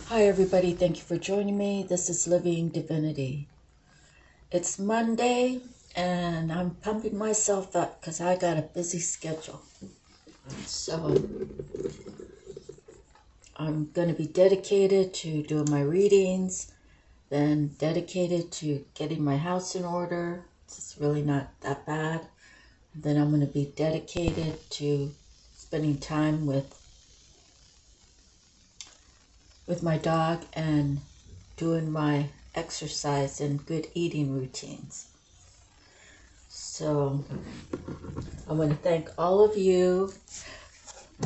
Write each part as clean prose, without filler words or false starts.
Hi everybody, thank you for joining me. This is Living Divinity. It's Monday and I'm pumping myself up because I got a busy schedule. So I'm going to be dedicated to doing my readings, then dedicated to getting my house in order. It's really not that bad. Then I'm going to be dedicated to spending time with my dog and doing my exercise and good eating routines. So I want to thank all of you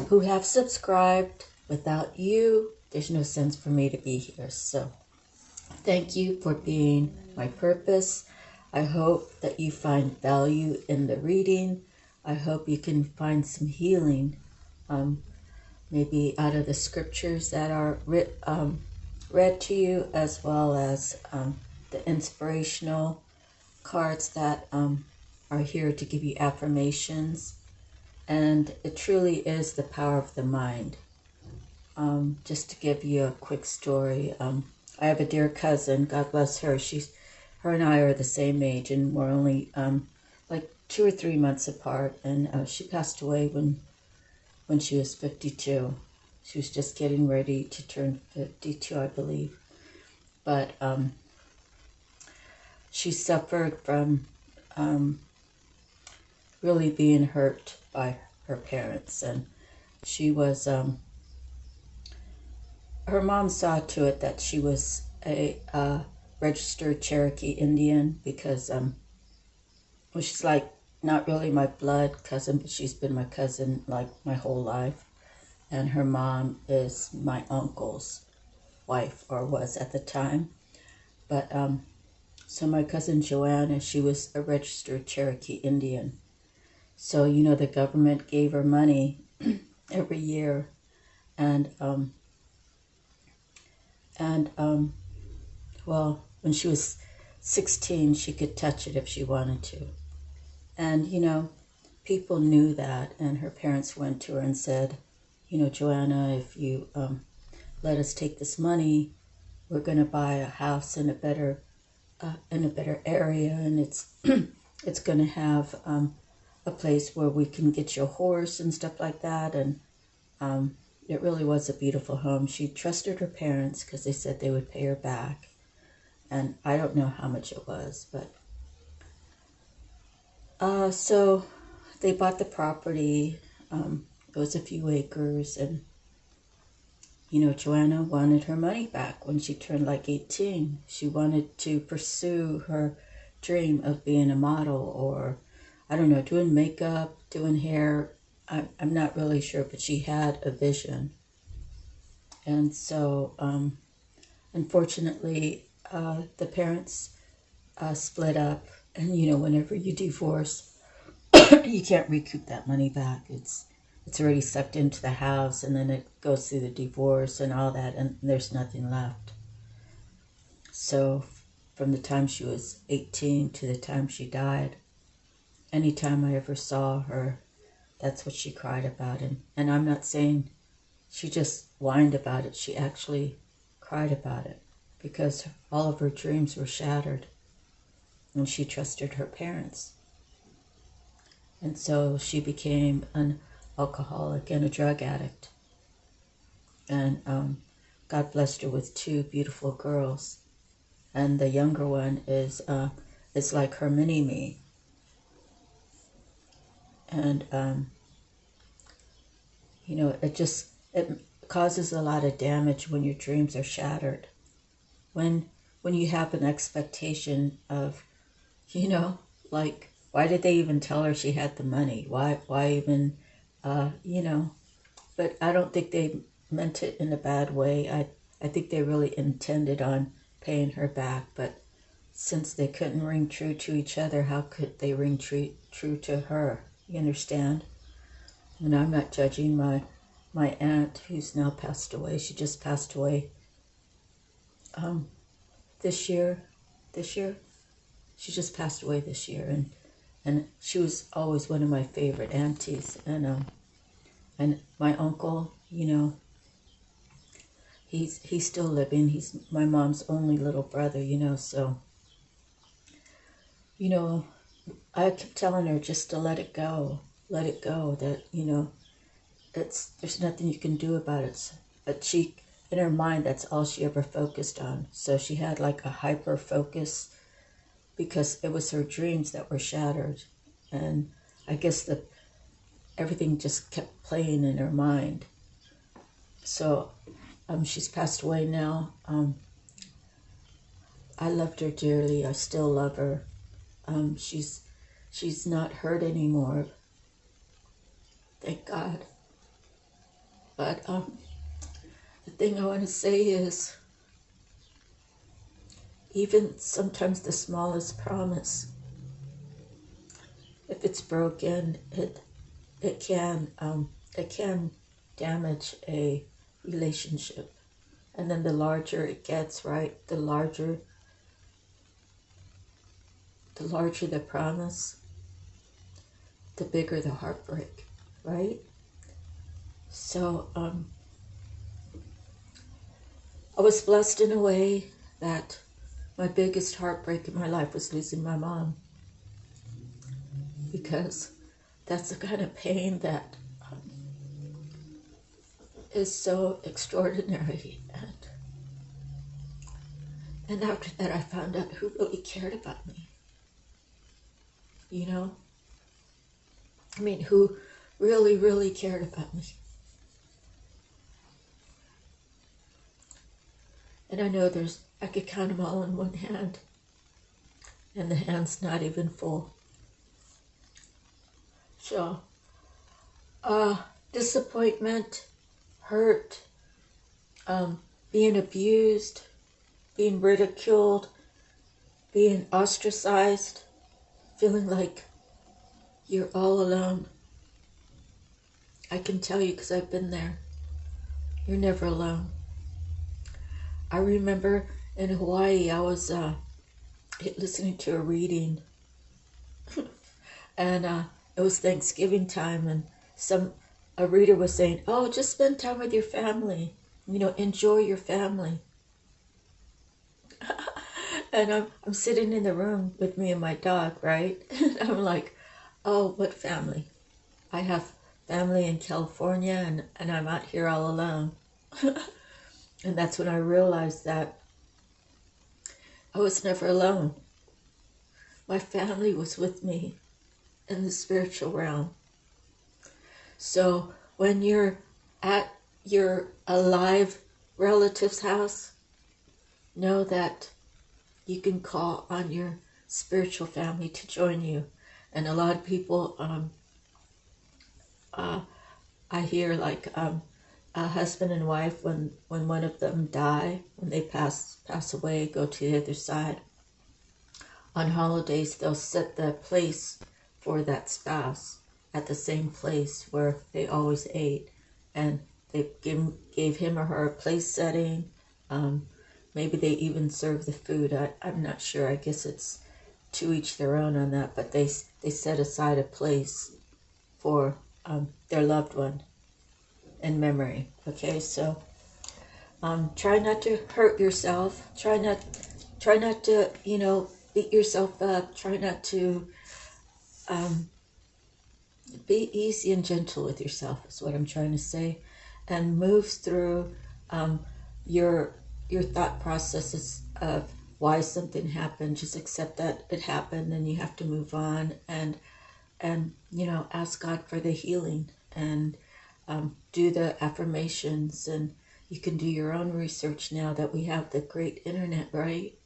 who have subscribed. Without you, there's no sense for me to be here. So thank you for being my purpose. I hope that you find value in the reading. I hope you can find some healing, maybe out of the scriptures that are read to you, as well as the inspirational cards that are here to give you affirmations. And it truly is the power of the mind. Just to give you a quick story, I have a dear cousin, God bless her. Her and I are the same age, and we're only like 2 or 3 months apart. And she passed away when she was 52. She was just getting ready to turn 52, I believe. But she suffered from really being hurt by her parents, and she was her mom saw to it that she was a registered Cherokee Indian, because well, she's like not really my blood cousin, but she's been my cousin like my whole life. And her mom is my uncle's wife, or was at the time. But so my cousin Joanna, she was a registered Cherokee Indian. So, you know, the government gave her money every year. And well, when she was 16, she could touch it if she wanted to. And, you know, people knew that. And her parents went to her and said, you know, Joanna, if you let us take this money, we're going to buy a house in a better area. And it's it's going to have a place where we can get you a horse and stuff like that. And it really was a beautiful home. She trusted her parents because they said they would pay her back. And I don't know how much it was, but so they bought the property. It was a few acres, and you know, Joanna wanted her money back when she turned like 18. She wanted to pursue her dream of being a model, or I don't know, doing makeup, doing hair. I'm not really sure, but she had a vision. And so, unfortunately, the parents split up. And, you know, whenever you divorce, you can't recoup that money back. It's already sucked into the house, and then it goes through the divorce and all that, and there's nothing left. So from the time she was 18 to the time she died, anytime I ever saw her, that's what she cried about. And I'm not saying she just whined about it. She actually cried about it, because all of her dreams were shattered, and she trusted her parents. And so she became an alcoholic and a drug addict. And God blessed her with 2 beautiful girls. And the younger one is like her mini-me. And, you know, it causes a lot of damage when your dreams are shattered. When you have an expectation of, you know, like, why did they even tell her she had the money? Why even, you know, but I don't think they meant it in a bad way. I think they really intended on paying her back, but since they couldn't ring true to each other, how could they ring true to her? You understand? And I'm not judging my aunt, who's now passed away. She just passed away this year. She just passed away this year, and she was always one of my favorite aunties. And my uncle, you know, he's still living. He's my mom's only little brother, you know, so, you know, I kept telling her just to let it go, that, you know, there's nothing you can do about it. But she, in her mind, that's all she ever focused on. So she had like a hyper focus because it was her dreams that were shattered. And I guess that everything just kept playing in her mind. So she's passed away now. I loved her dearly. I still love her. She's not hurt anymore. Thank God. But the thing I want to say is, even sometimes the smallest promise, if it's broken, it can damage a relationship. And then the larger it gets, right? The larger the promise, the bigger the heartbreak, right? So I was blessed in a way that my biggest heartbreak in my life was losing my mom, because that's the kind of pain that is so extraordinary. And after that, I found out who really cared about me. You know? I mean, who really, really cared about me. And I know I could count them all in one hand. And the hand's not even full. So, disappointment, hurt, being abused, being ridiculed, being ostracized, feeling like you're all alone. I can tell you because I've been there. You're never alone. I remember in Hawaii, I was listening to a reading, and it was Thanksgiving time, and a reader was saying, "Oh, just spend time with your family. You know, enjoy your family." And I'm sitting in the room with me and my dog, right? And I'm like, "Oh, what family? I have family in California, and I'm out here all alone." And that's when I realized that I was never alone. My family was with me in the spiritual realm. So when you're at your alive relative's house, know that you can call on your spiritual family to join you. And a lot of people, I hear like a husband and wife, when one of them die, when they pass away, go to the other side, on holidays they'll set the place for that spouse at the same place where they always ate, and they gave him or her a place setting. Maybe they even serve the food. I'm not sure. I guess it's to each their own on that, but they set aside a place for their loved one in memory. Okay, so try not to hurt yourself. Try not to, you know, beat yourself up. Try not to be easy and gentle with yourself, is what I'm trying to say, and move through your thought processes of why something happened. Just accept that it happened, and you have to move on, and you know, ask God for the healing, and do the affirmations. And you can do your own research now that we have the great internet, right?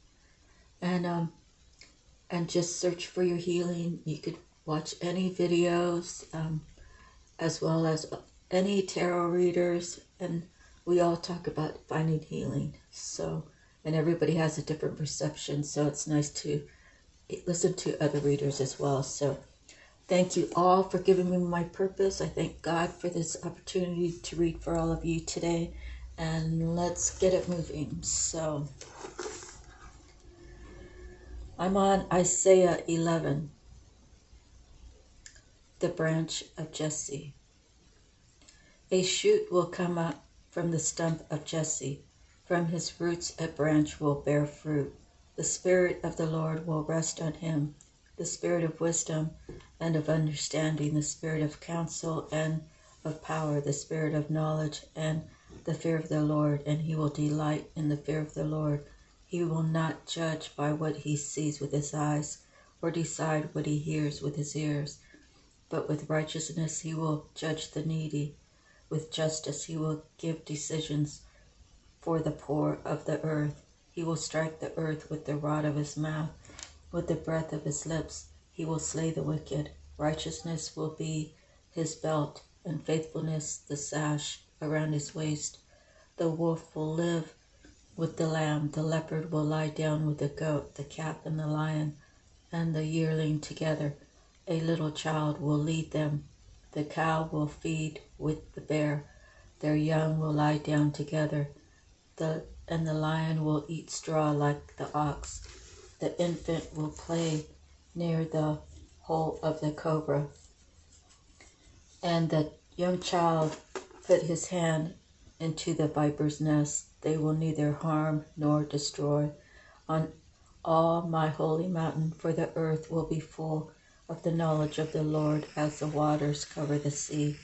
And just search for your healing. You could watch any videos, as well as any tarot readers, and we all talk about finding healing. So, and everybody has a different perception, so it's nice to listen to other readers as well. So thank you all for giving me my purpose. I thank God for this opportunity to read for all of you today, and let's get it moving. So I'm on Isaiah 11, the branch of Jesse. A shoot will come up from the stump of Jesse. From his roots a branch will bear fruit. The Spirit of the Lord will rest on him, the Spirit of wisdom and of understanding, the Spirit of counsel and of power, the Spirit of knowledge and the fear of the Lord, and he will delight in the fear of the Lord. He will not judge by what he sees with his eyes, or decide what he hears with his ears, but with righteousness he will judge the needy. With justice he will give decisions for the poor of the earth. He will strike the earth with the rod of his mouth. With the breath of his lips he will slay the wicked. Righteousness will be his belt, and faithfulness the sash around his waist. The wolf will live with the lamb. The leopard will lie down with the goat, the calf and the lion, and the yearling together. A little child will lead them. The cow will feed with the bear. Their young will lie down together. And the lion will eat straw like the ox. The infant will play near the hole of the cobra. And the young child put his hand into the viper's nest. They will neither harm nor destroy on all my holy mountain, for the earth will be full of the knowledge of the Lord as the waters cover the sea.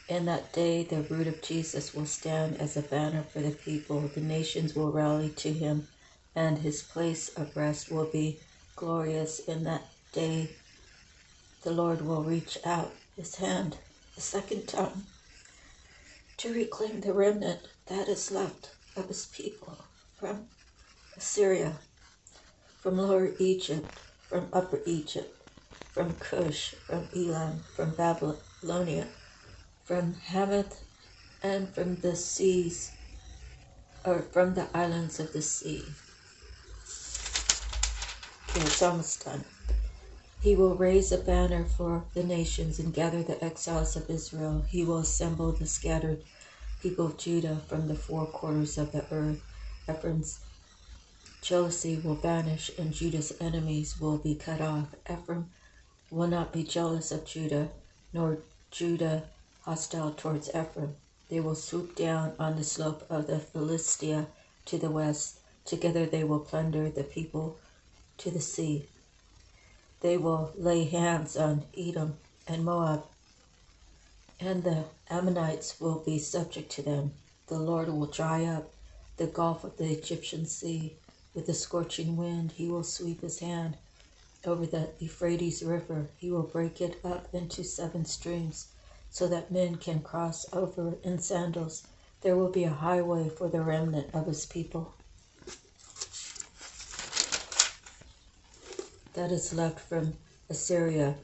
In that day, the root of Jesus will stand as a banner for the people. The nations will rally to him, and his place of rest will be glorious. In that day, the Lord will reach out his hand a second time to reclaim the remnant that is left of his people from Assyria, from Lower Egypt, from Upper Egypt, from Cush, from Elam, from Babylonia, from Hamath, and from the seas, or from the islands of the sea. Okay, it's almost done. He will raise a banner for the nations and gather the exiles of Israel. He will assemble the scattered people of Judah from the four quarters of the earth. Ephraim's jealousy will vanish, and Judah's enemies will be cut off. Ephraim will not be jealous of Judah, nor Judah hostile towards Ephraim. They will swoop down on the slope of the Philistia to the west. Together they will plunder the people to the sea. They will lay hands on Edom and Moab, and the Ammonites will be subject to them. The Lord will dry up the gulf of the Egyptian sea. With a scorching wind he will sweep his hand over the Euphrates River. He will break it up into 7 streams, so that men can cross over in sandals. There will be a highway for the remnant of his people that is left from Assyria,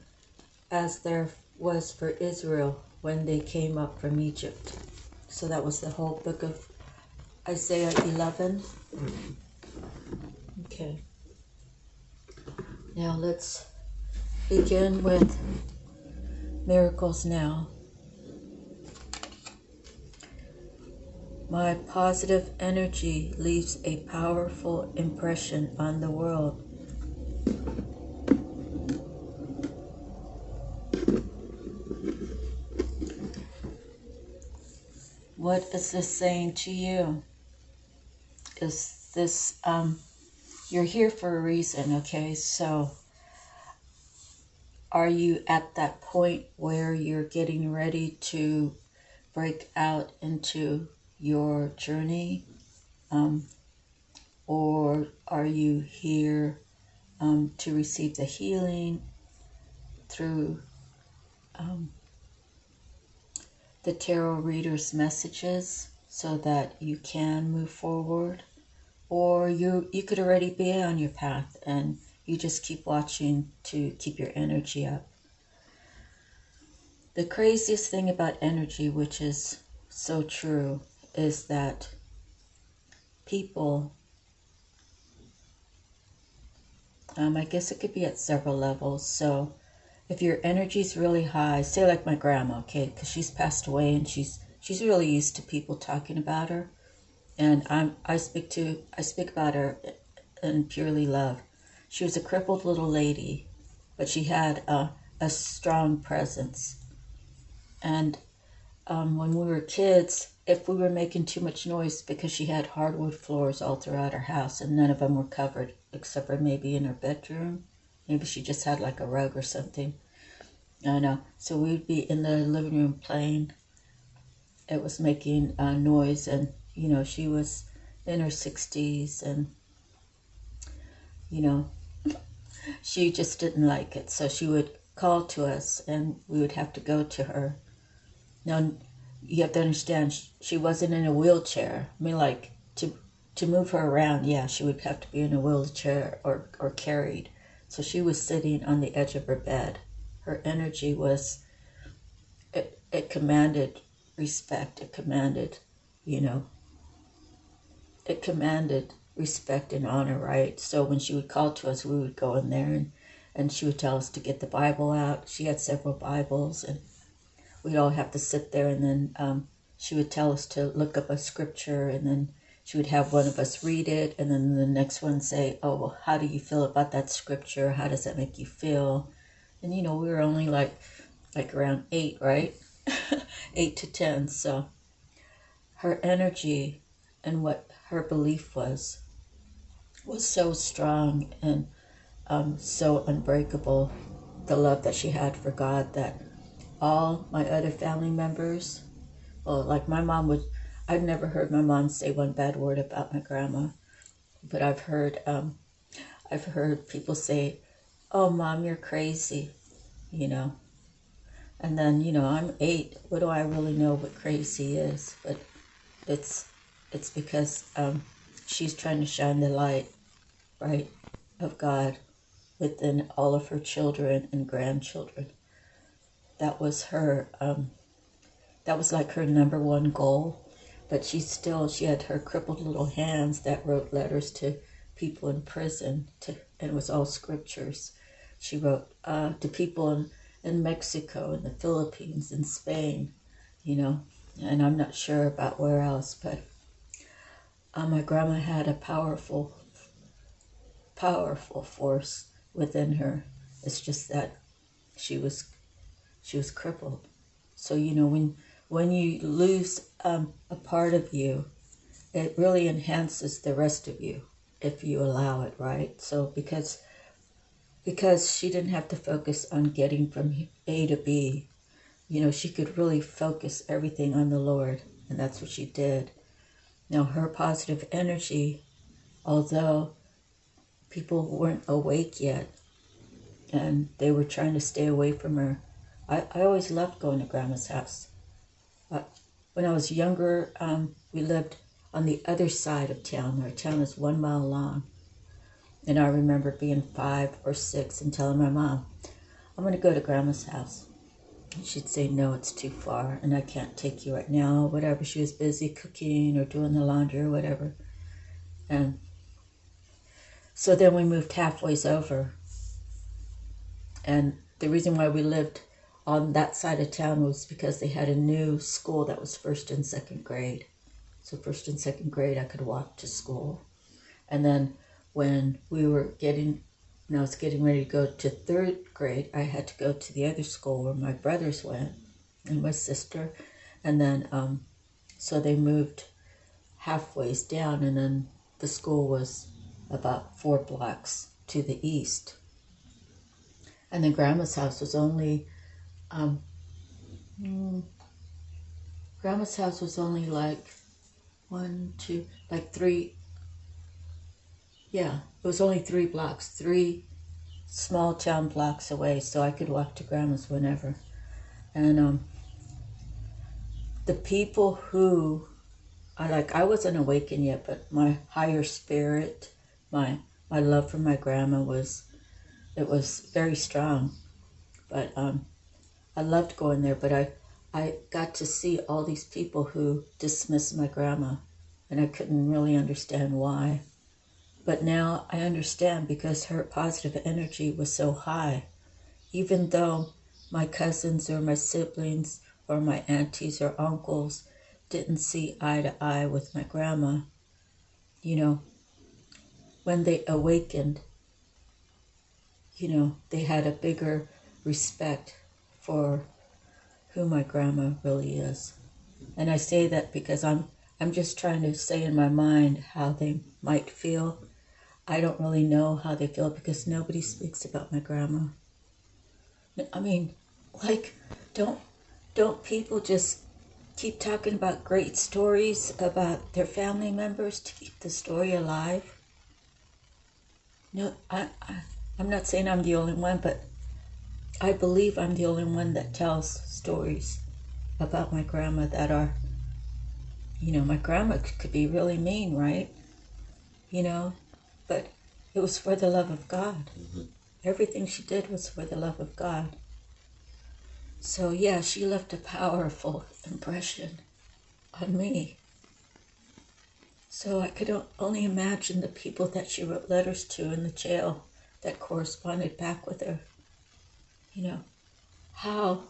as there was for Israel when they came up from Egypt. So that was the whole book of Isaiah 11. Okay. Now let's begin with miracles now. My positive energy leaves a powerful impression on the world. What is this saying to you? Is this, you're here for a reason, okay? So are you at that point where you're getting ready to break out into your journey? Or are you here to receive the healing through the tarot reader's messages so that you can move forward? Or you could already be on your path and you just keep watching to keep your energy up. The craziest thing about energy, which is so true, is that people, I guess it could be at several levels. So if your energy is really high, say like my grandma, okay, because she's passed away and she's really used to people talking about her, and I speak about her in purely love. She was a crippled little lady, but she had a strong presence. And when we were kids, if we were making too much noise, because she had hardwood floors all throughout her house and none of them were covered except for maybe in her bedroom. Maybe she just had like a rug or something. I know. So we'd be in the living room playing. It was making noise, and you know, she was in her 60s, and you know, she just didn't like it. So she would call to us and we would have to go to her. Now, you have to understand, she wasn't in a wheelchair. I mean, like, to move her around, yeah, she would have to be in a wheelchair or carried. So she was sitting on the edge of her bed. Her energy was, it commanded respect. It commanded, you know, it commanded respect and honor, right? So when she would call to us, we would go in there, and she would tell us to get the Bible out. She had several Bibles, and we'd all have to sit there, and then she would tell us to look up a scripture, and then she would have one of us read it, and then the next one say, oh, well, how do you feel about that scripture? How does that make you feel? And, you know, we were only like around 8, right? 8 to 10. So her energy and what her belief was so strong and so unbreakable, the love that she had for God, that all my other family members, well, like my mom would, I've never heard my mom say one bad word about my grandma, but I've heard people say, oh, Mom, you're crazy, you know. And then, you know, I'm 8. What do I really know what crazy is? But it's because she's trying to shine the light, right, of God within all of her children and grandchildren. That was her, that was like her number one goal. But she had her crippled little hands that wrote letters to people in prison, and it was all scriptures. She wrote to people in Mexico, in the Philippines, in Spain, you know, and I'm not sure about where else, but my grandma had a powerful force within her. It's just that she was crippled. So, you know, when you lose a part of you, it really enhances the rest of you if you allow it, right? So because she didn't have to focus on getting from A to B, you know, she could really focus everything on the Lord, and that's what she did. Now, her positive energy, although people weren't awake yet and they were trying to stay away from her, I always loved going to Grandma's house. When I was younger, we lived on the other side of town. Our town is 1 mile long. And I remember being 5 or 6 and telling my mom, I'm going to go to Grandma's house. And she'd say, no, it's too far and I can't take you right now, whatever. She was busy cooking or doing the laundry or whatever. And so then we moved halfway over. And the reason why we lived on that side of town was because they had a new school that was 1st and 2nd grade. So 1st and 2nd grade, I could walk to school. And then when I was getting ready to go to 3rd grade, I had to go to the other school where my brothers went and my sister. And then, so they moved halfway down, and then the school was about 4 blocks to the east. And then Grandma's house was only, Grandma's house was only like 3, yeah, it was only 3 blocks, 3 small town blocks away, so I could walk to Grandma's whenever. And the people who, I wasn't awakened yet, but my higher spirit, my love for my grandma was very strong. But I loved going there, but I got to see all these people who dismissed my grandma, and I couldn't really understand why. But now I understand, because her positive energy was so high. Even though my cousins or my siblings or my aunties or uncles didn't see eye to eye with my grandma, you know, when they awakened, you know, they had a bigger respect for who my grandma really is. And I say that because I'm just trying to say in my mind how they might feel. I don't really know how they feel because nobody speaks about my grandma. I mean, like, don't people just keep talking about great stories about their family members to keep the story alive? No, I'm not saying I'm the only one, but I believe I'm the only one that tells stories about my grandma that are, my grandma could be really mean, right? But it was for the love of God. Everything she did was for the love of God. So yeah, she left a powerful impression on me. So I could only imagine the people that she wrote letters to in the jail that corresponded back with her. How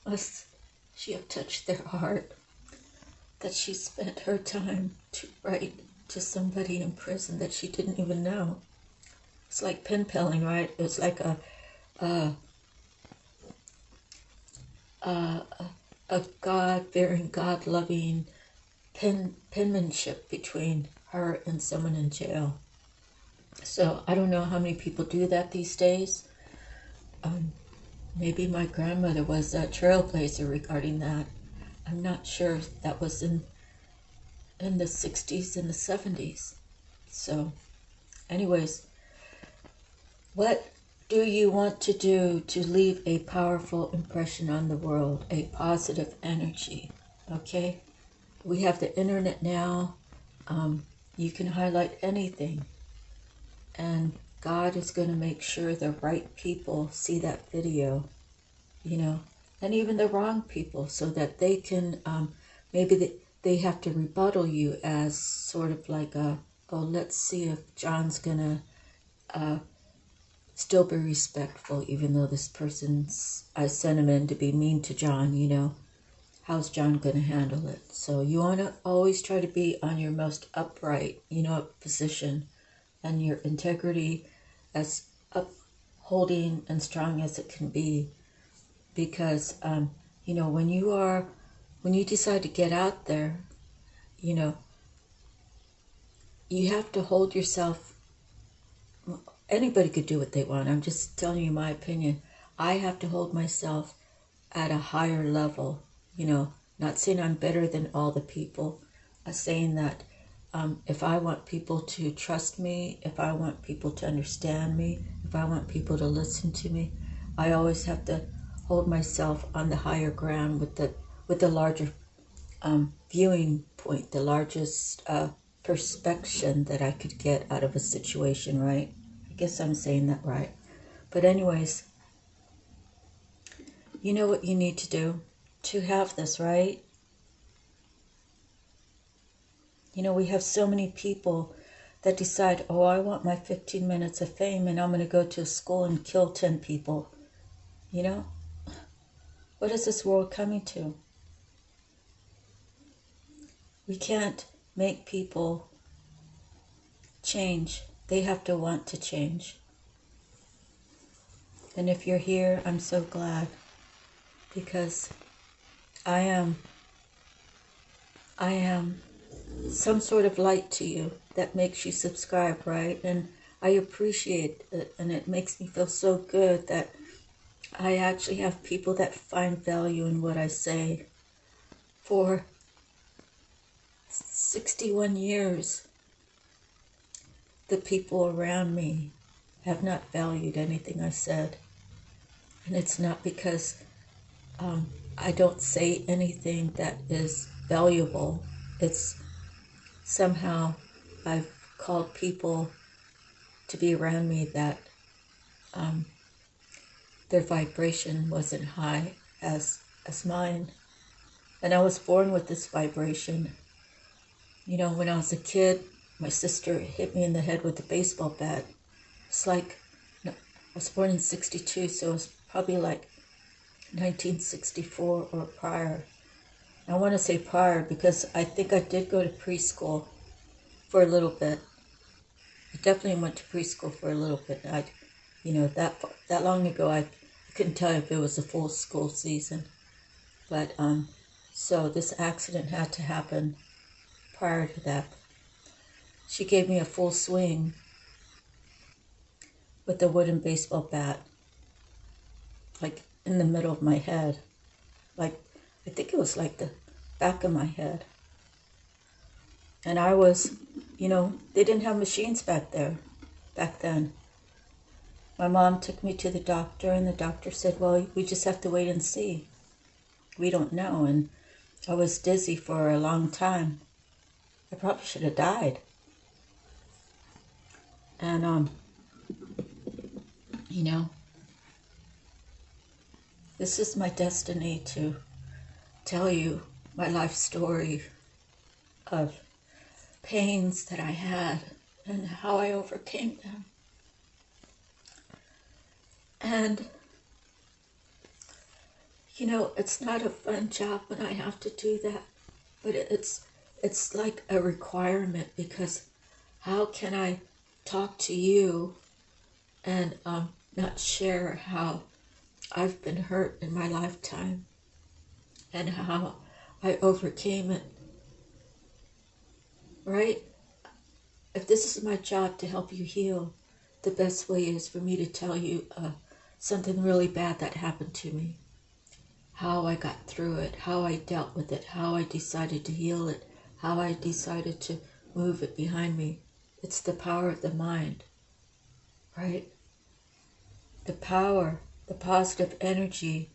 must she have touched their heart that she spent her time to write to somebody in prison that she didn't even know. It's like pen paling, right? It was like a God-fearing, God-loving penmanship between her and someone in jail. So I don't know how many people do that these days. Maybe my grandmother was a trailblazer regarding that. I'm not sure. That was in the 60s and the 70s. So anyways, what do you want to do to leave a powerful impression on the world, a positive energy? Okay, we have the internet now. You can highlight anything, and God is going to make sure the right people see that video, and even the wrong people, so that they can, maybe they have to rebuttal you as sort of like let's see if John's going to still be respectful, even though this I sent him in to be mean to John, how's John going to handle it? So you want to always try to be on your most upright, position, and your integrity as upholding and strong as it can be. Because, when you decide to get out there, you have to hold yourself. Anybody could do what they want. I'm just telling you my opinion. I have to hold myself at a higher level, not saying I'm better than all the people. I'm saying that if I want people to trust me, if I want people to understand me, if I want people to listen to me, I always have to hold myself on the higher ground with the larger viewing point, the largest perspective that I could get out of a situation, right? I guess I'm saying that right. But anyways, you know what you need to do to have this, right? We have so many people that decide, I want my 15 minutes of fame and I'm going to go to a school and kill 10 people. What is this world coming to? We can't make people change. They have to want to change. And if you're here, I'm so glad, because I am some sort of light to you that makes you subscribe, right? And I appreciate it, and it makes me feel so good that I actually have people that find value in what I say. For 61 years, the people around me have not valued anything I said. And it's not because I don't say anything that is valuable. It's somehow I've called people to be around me that their vibration wasn't high as mine. And I was born with this vibration. When I was a kid, my sister hit me in the head with a baseball bat. It's like, I was born in 62, so it was probably like 1964 or prior. I want to say prior because I think I did go to preschool for a little bit. I definitely went to preschool for a little bit. That long ago, I couldn't tell if it was a full school season. But So this accident had to happen prior to that. She gave me a full swing with a wooden baseball bat, like in the middle of my head. Like, I think it was like the back of my head. And I was, they didn't have machines back then. My mom took me to the doctor, and the doctor said, well, we just have to wait and see. We don't know. And I was dizzy for a long time. I probably should have died. And, this is my destiny to tell you my life story of pains that I had and how I overcame them. And, it's not a fun job when I have to do that, but it's like a requirement, because how can I talk to you and not share how I've been hurt in my lifetime and how I overcame it, right? If this is my job to help you heal, the best way is for me to tell you something really bad that happened to me, how I got through it, how I dealt with it, how I decided to heal it, how I decided to move it behind me. It's the power of the mind, right? The power, the positive energy,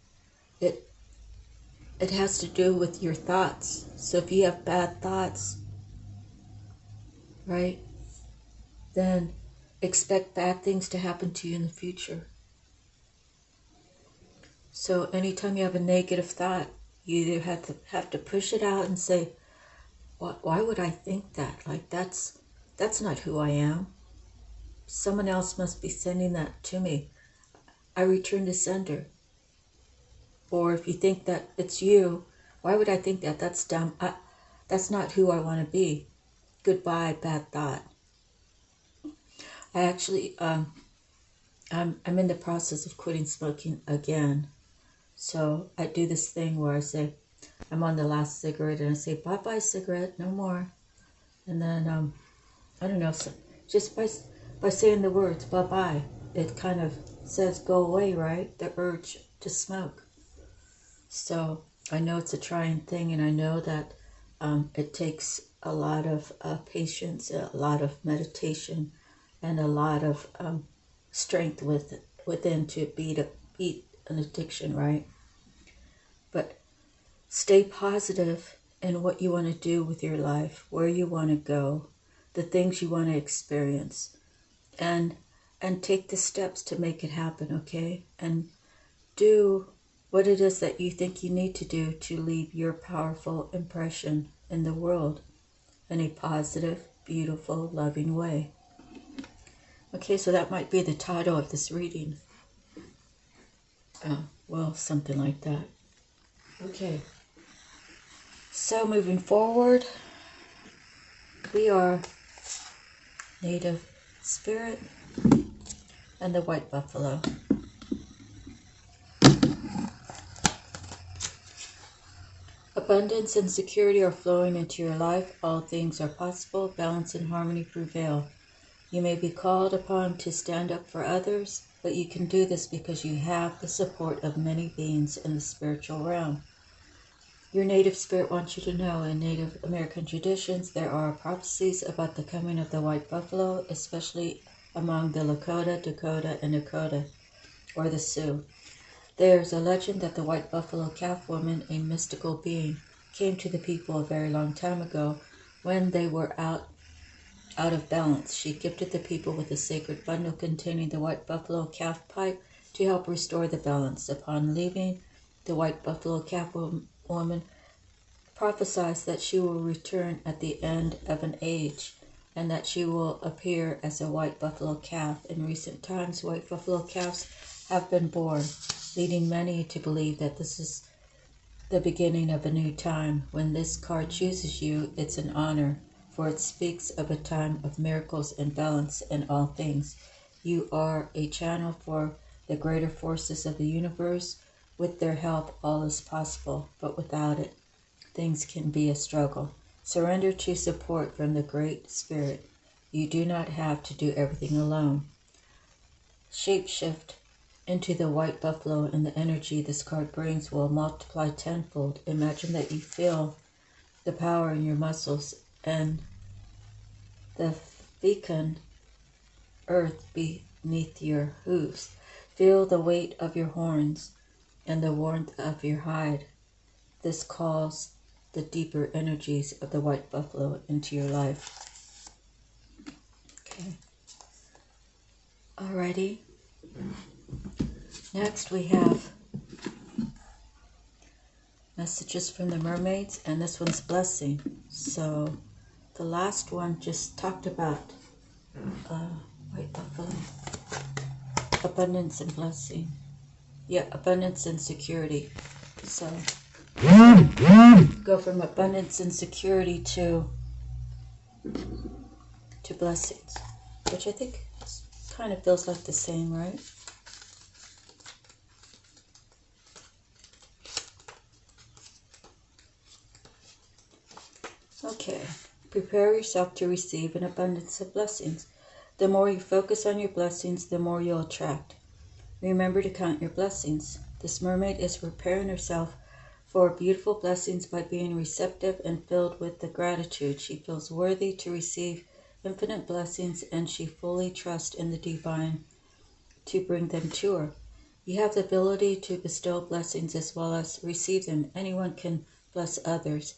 it has to do with your thoughts. So if you have bad thoughts, right, then expect bad things to happen to you in the future. So anytime you have a negative thought, you either have to push it out and say, why would I think that? Like, that's not who I am. Someone else must be sending that to me. I return to sender. Or if you think that it's you, why would I think that? That's dumb. That's not who I want to be. Goodbye, bad thought. I actually, I'm in the process of quitting smoking again. So I do this thing where I say, I'm on the last cigarette, and I say, bye-bye cigarette, no more. And then, I don't know, so just by saying the words, bye-bye, it kind of says go away, right? The urge to smoke. So I know it's a trying thing, and I know that it takes a lot of patience, a lot of meditation, and a lot of strength within to beat an addiction, right? But stay positive in what you want to do with your life, where you want to go, the things you want to experience, and take the steps to make it happen, okay? And do what it is that you think you need to do to leave your powerful impression in the world in a positive, beautiful, loving way. Okay, so that might be the title of this reading. Well, something like that. Okay. So moving forward, we are Native Spirit and the White Buffalo. Abundance and security are flowing into your life. All things are possible. Balance and harmony prevail. You may be called upon to stand up for others, but you can do this because you have the support of many beings in the spiritual realm. Your native spirit wants you to know, in Native American traditions, there are prophecies about the coming of the white buffalo, especially among the Lakota, Dakota, and Nakota, or the Sioux. There's a legend that the white buffalo calf woman, a mystical being, came to the people a very long time ago when they were out of balance. She gifted the people with a sacred bundle containing the white buffalo calf pipe to help restore the balance. Upon leaving, the white buffalo calf woman prophesies that she will return at the end of an age and that she will appear as a white buffalo calf. In recent times, white buffalo calves have been born, leading many to believe that this is the beginning of a new time. When this card chooses you, it's an honor, for it speaks of a time of miracles and balance in all things. You are a channel for the greater forces of the universe. With their help, all is possible, but without it, things can be a struggle. Surrender to support from the Great Spirit. You do not have to do everything alone. Shapeshift into the white buffalo, and the energy this card brings will multiply tenfold. Imagine that you feel the power in your muscles and the fecund earth beneath your hooves. Feel the weight of your horns and the warmth of your hide. This calls the deeper energies of the white buffalo into your life. Okay. Alrighty. Next we have messages from the mermaids, and this one's blessing. So the last one just talked about white buffalo, abundance and blessing. Yeah, abundance and security. So go from abundance and security to blessings, which I think kind of feels like the same, right? Okay, prepare yourself to receive an abundance of blessings. The more you focus on your blessings, the more you'll attract. Remember to count your blessings. This mermaid is preparing herself for beautiful blessings by being receptive and filled with the gratitude. She feels worthy to receive infinite blessings, and she fully trusts in the divine to bring them to her. You have the ability to bestow blessings as well as receive them. Anyone can bless others.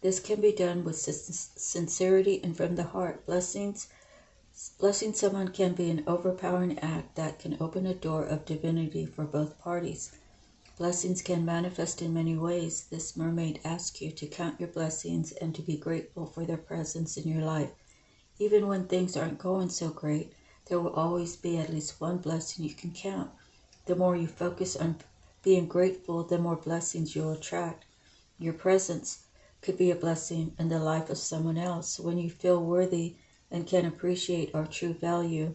This can be done with sincerity and from the heart. Blessing someone can be an overpowering act that can open a door of divinity for both parties. Blessings can manifest in many ways. This mermaid asks you to count your blessings and to be grateful for their presence in your life. Even when things aren't going so great, there will always be at least one blessing you can count. The more you focus on being grateful, the more blessings you'll attract. Your presence could be a blessing in the life of someone else. When you feel worthy and can appreciate our true value,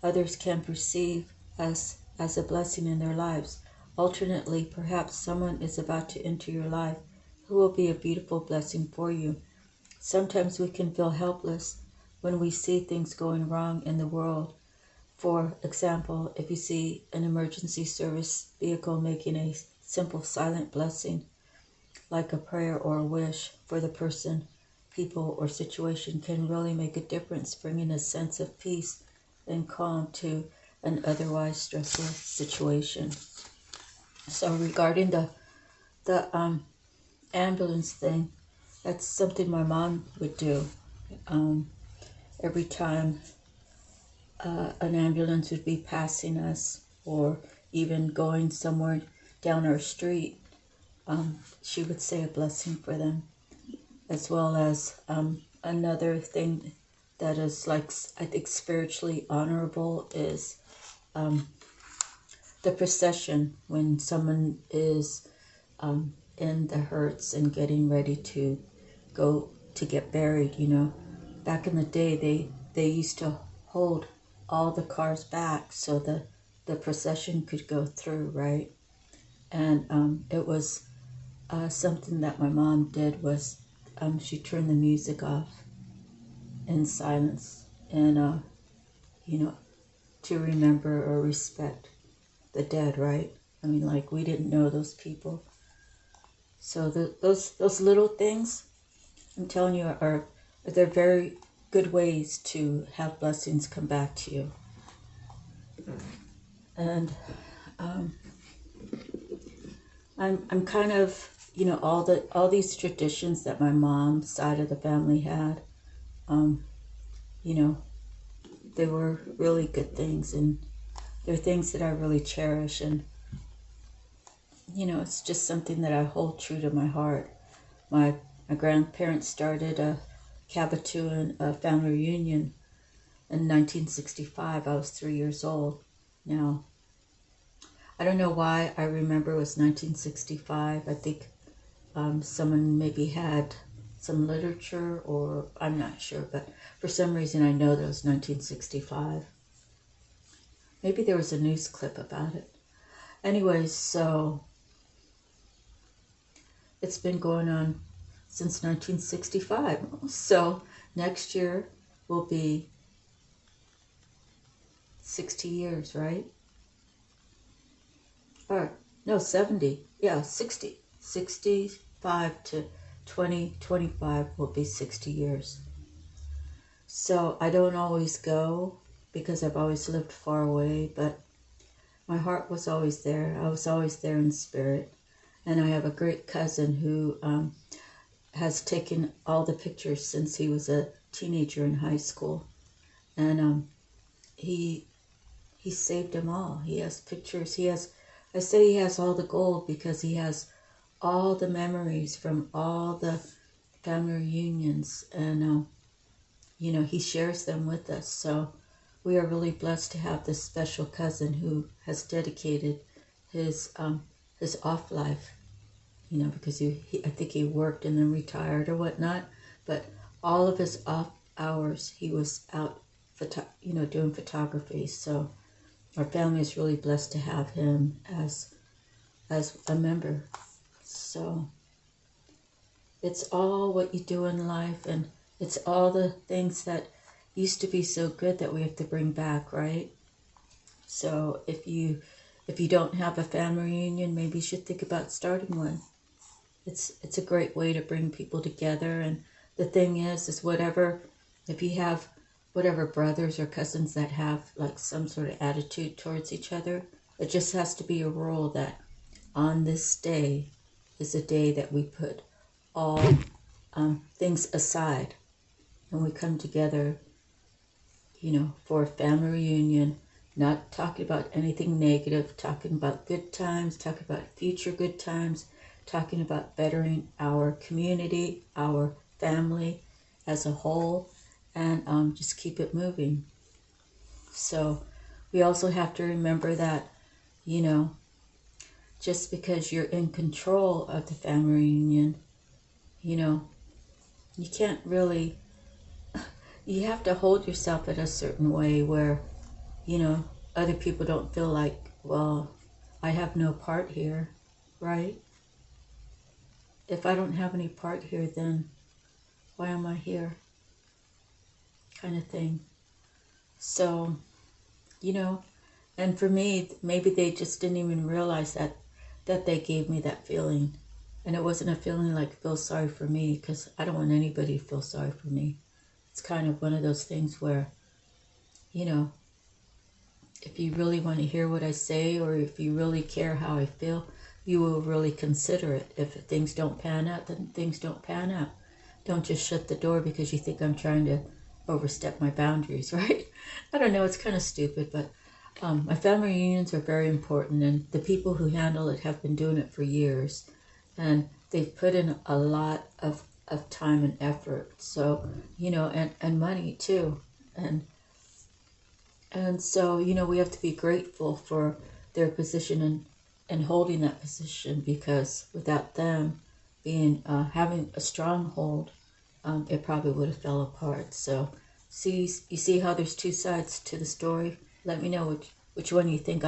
others can perceive us as a blessing in their lives. Alternately, perhaps someone is about to enter your life who will be a beautiful blessing for you. Sometimes we can feel helpless when we see things going wrong in the world. For example, if you see an emergency service vehicle making a simple silent blessing, like a prayer or a wish for the person, people, or situation, can really make a difference, bringing a sense of peace and calm to an otherwise stressful situation. So regarding the ambulance thing, that's something my mom would do. Every time an ambulance would be passing us, or even going somewhere down our street, she would say a blessing for them. As well as another thing that is, like, I think spiritually honorable is the procession when someone is in the hearse and getting ready to go to get buried. You know, back in the day, they used to hold all the cars back so the procession could go through, right? And it was something that my mom did was she turned the music off in silence, and you know, to remember or respect the dead, right? I mean, like, we didn't know those people. So those little things, I'm telling you, they're very good ways to have blessings come back to you. And I'm kind of, you know, all these traditions that my mom's side of the family had, you know, they were really good things, and they're things that I really cherish. And you know, it's just something that I hold true to my heart. My grandparents started a Cabatuan family reunion in 1965. I was 3 years old. Now, I don't know why I remember it was 1965. I think someone maybe had some literature, or I'm not sure, but for some reason I know that it was 1965. Maybe there was a news clip about it. Anyways, so it's been going on since 1965. So next year will be 60 years, right? Or no, 70. Yeah, 60. 65 to 2025 will be 60 years. So I don't always go because I've always lived far away, but my heart was always there. I was always there in spirit. And I have a great cousin who has taken all the pictures since he was a teenager in high school. And he saved them all. He has pictures. I say he has all the gold because he has all the memories from all the family reunions. And, you know, he shares them with us. So we are really blessed to have this special cousin who has dedicated his off life, you know, because I think he worked and then retired or whatnot. But all of his off hours, he was out, doing photography. So our family is really blessed to have him as a member. So it's all what you do in life, and it's all the things that used to be so good that we have to bring back, right? So if you don't have a family reunion, maybe you should think about starting one. It's a great way to bring people together. And the thing is if you have whatever brothers or cousins that have like some sort of attitude towards each other, it just has to be a rule that on this day is a day that we put all things aside and we come together, you know, for a family reunion, not talking about anything negative, talking about good times, talking about future good times, talking about bettering our community, our family as a whole, and just keep it moving. So we also have to remember that, you know, just because you're in control of the family reunion, you know, you can't really, you have to hold yourself in a certain way where, you know, other people don't feel like, well, I have no part here, right? If I don't have any part here, then why am I here? Kind of thing. So, you know, and for me, maybe they just didn't even realize that they gave me that feeling. And it wasn't a feeling like feel sorry for me, because I don't want anybody to feel sorry for me. It's kind of one of those things where, you know, if you really want to hear what I say, or if you really care how I feel, you will really consider it. If things don't pan out, then things don't pan out. Don't just shut the door because you think I'm trying to overstep my boundaries, right? I don't know, it's kind of stupid, but my family reunions are very important, and the people who handle it have been doing it for years, and they've put in a lot of time and effort. So, you know, and money too. And so, you know, we have to be grateful for their position and holding that position, because without them being having a stronghold, it probably would have fell apart. So you see how there's two sides to the story? Let me know which one you think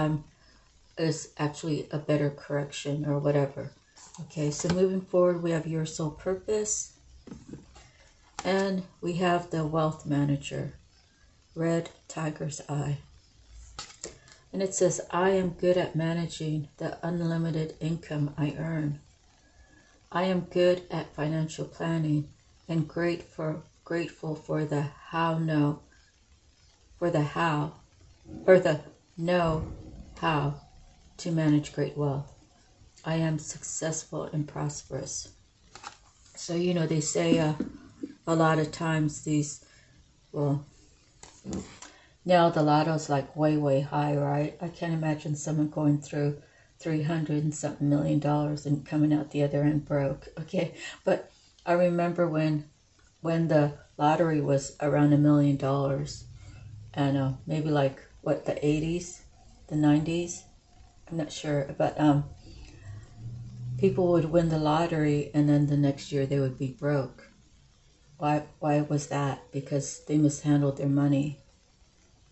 is actually a better correction or whatever. Okay, so moving forward, we have your soul purpose, and we have the wealth manager, red tiger's eye. And it says, I am good at managing the unlimited income I earn. I am good at financial planning and grateful for the know how to manage great wealth. I am successful and prosperous. So, you know, they say a lot of times now the lotto's like way, way high, right? I can't imagine someone going through $300 and something million and coming out the other end broke. Okay, but I remember when the lottery was around $1 million, and maybe like what, the 80s, the 90s, I'm not sure, but people would win the lottery and then the next year they would be broke. Why was that? Because they mishandled their money.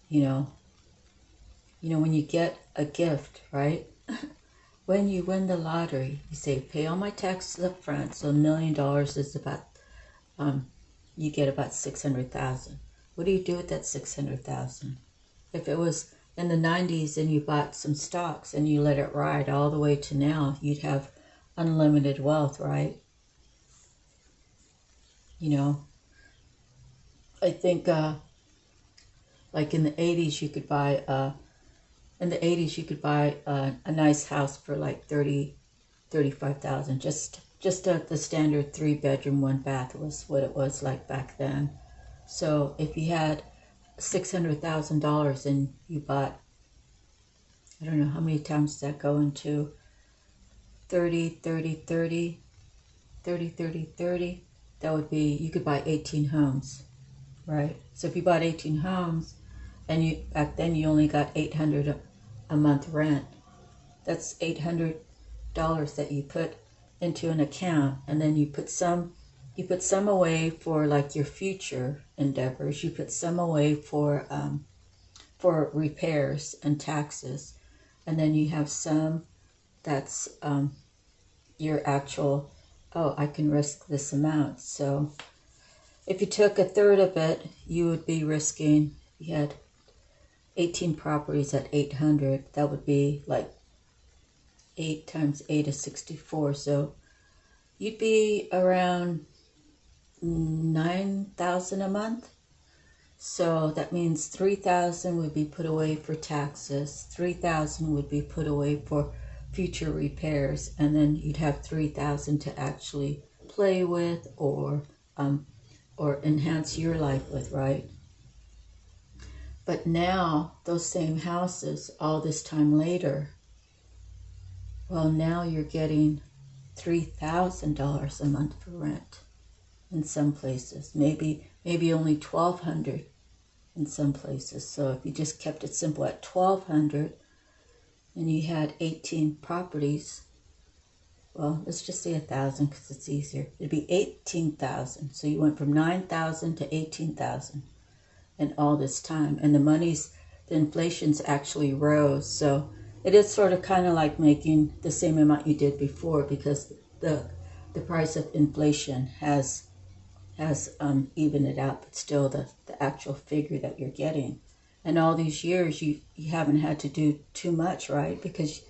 You know, when you get a gift, right? when you win the lottery, you say, pay all my taxes up front. So $1 million is about, you get about 600,000. What do you do with that 600,000? If it was in the 90s and you bought some stocks and you let it ride all the way to now, you'd have unlimited wealth, right? You know, I think like in the 80s you could buy a nice house for like 35,000. Just the standard 3-bedroom 1-bath was what it was like back then. So if you had $600,000 and you bought, I don't know how many times does that go into 30, that would be, you could buy 18 homes, right? So if you bought 18 homes and you back then you only got $800 a month rent, that's $800 that you put into an account, and then you put some away for like your future endeavors. You put some away for repairs and taxes, and then you have some that's your actual, oh, I can risk this amount. So if you took a third of it, you would be risking, you had 18 properties at 800, that would be like 8 times 8 is 64. So you'd be around 9,000 a month. So that means 3,000 would be put away for taxes, 3,000 would be put away for future repairs, and then you'd have 3,000 to actually play with or enhance your life with, right? But now those same houses, all this time later, well, now you're getting $3,000 a month for rent in some places, maybe only $1,200 in some places. So if you just kept it simple at $1,200 and you had 18 properties, well, let's just say 1,000 because it's easier. It'd be 18,000. So you went from 9,000 to 18,000 in all this time, and the inflation's actually rose. So it is sort of kind of like making the same amount you did before, because the price of inflation has evened it out, but still the actual figure that you're getting. And all these years you haven't had to do too much, right? Because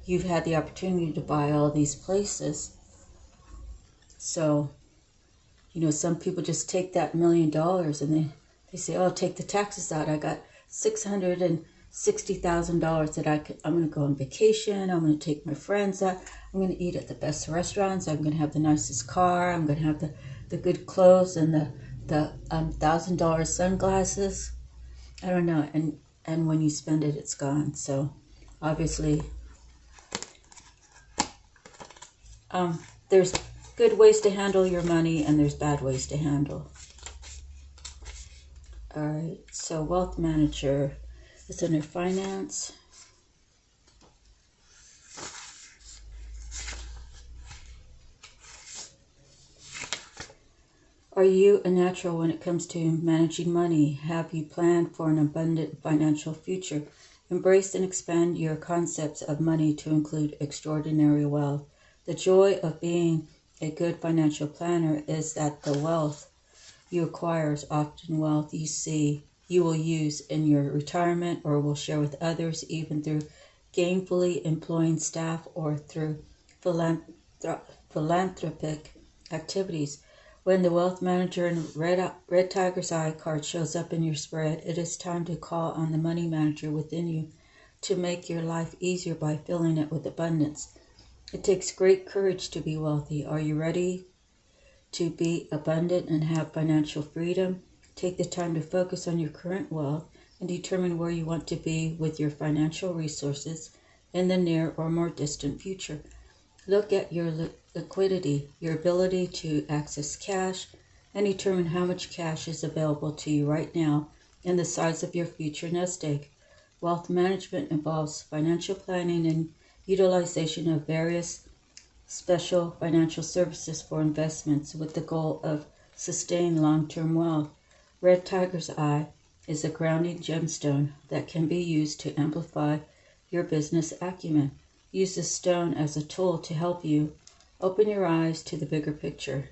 you've had the opportunity to buy all these places. So, you know, some people just take that $1 million and they say, oh, take the taxes out. I got $660,000 that I'm going to go on vacation. I'm going to take my friends out. I'm going to eat at the best restaurants. I'm going to have the nicest car. I'm going to have the good clothes and the $1,000 sunglasses. I don't know. And when you spend it, it's gone. So obviously, there's good ways to handle your money and there's bad ways to handle. All right. So wealth manager is under finance. Are you a natural when it comes to managing money? Have you planned for an abundant financial future? Embrace and expand your concepts of money to include extraordinary wealth. The joy of being a good financial planner is that the wealth you acquire is often wealth you will use in your retirement or will share with others, even through gainfully employing staff or through philanthropic activities. When the wealth manager and red tiger's eye card shows up in your spread, it is time to call on the money manager within you to make your life easier by filling it with abundance. It takes great courage to be wealthy. Are you ready to be abundant and have financial freedom? Take the time to focus on your current wealth and determine where you want to be with your financial resources in the near or more distant future. Look at your liquidity, your ability to access cash, and determine how much cash is available to you right now and the size of your future nest egg. Wealth management involves financial planning and utilization of various special financial services for investments with the goal of sustained long-term wealth. Red Tiger's Eye is a grounding gemstone that can be used to amplify your business acumen. Use this stone as a tool to help you open your eyes to the bigger picture.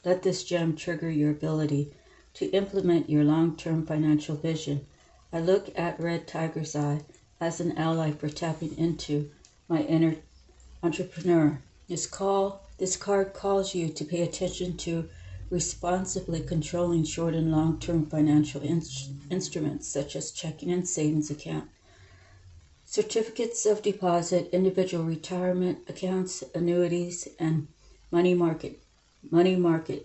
Let this gem trigger your ability to implement your long-term financial vision. I look at red tiger's eye as an ally for tapping into my inner entrepreneur. This card calls you to pay attention to responsibly controlling short and long-term financial instruments such as checking and savings account, certificates of deposit, individual retirement accounts, annuities, and money market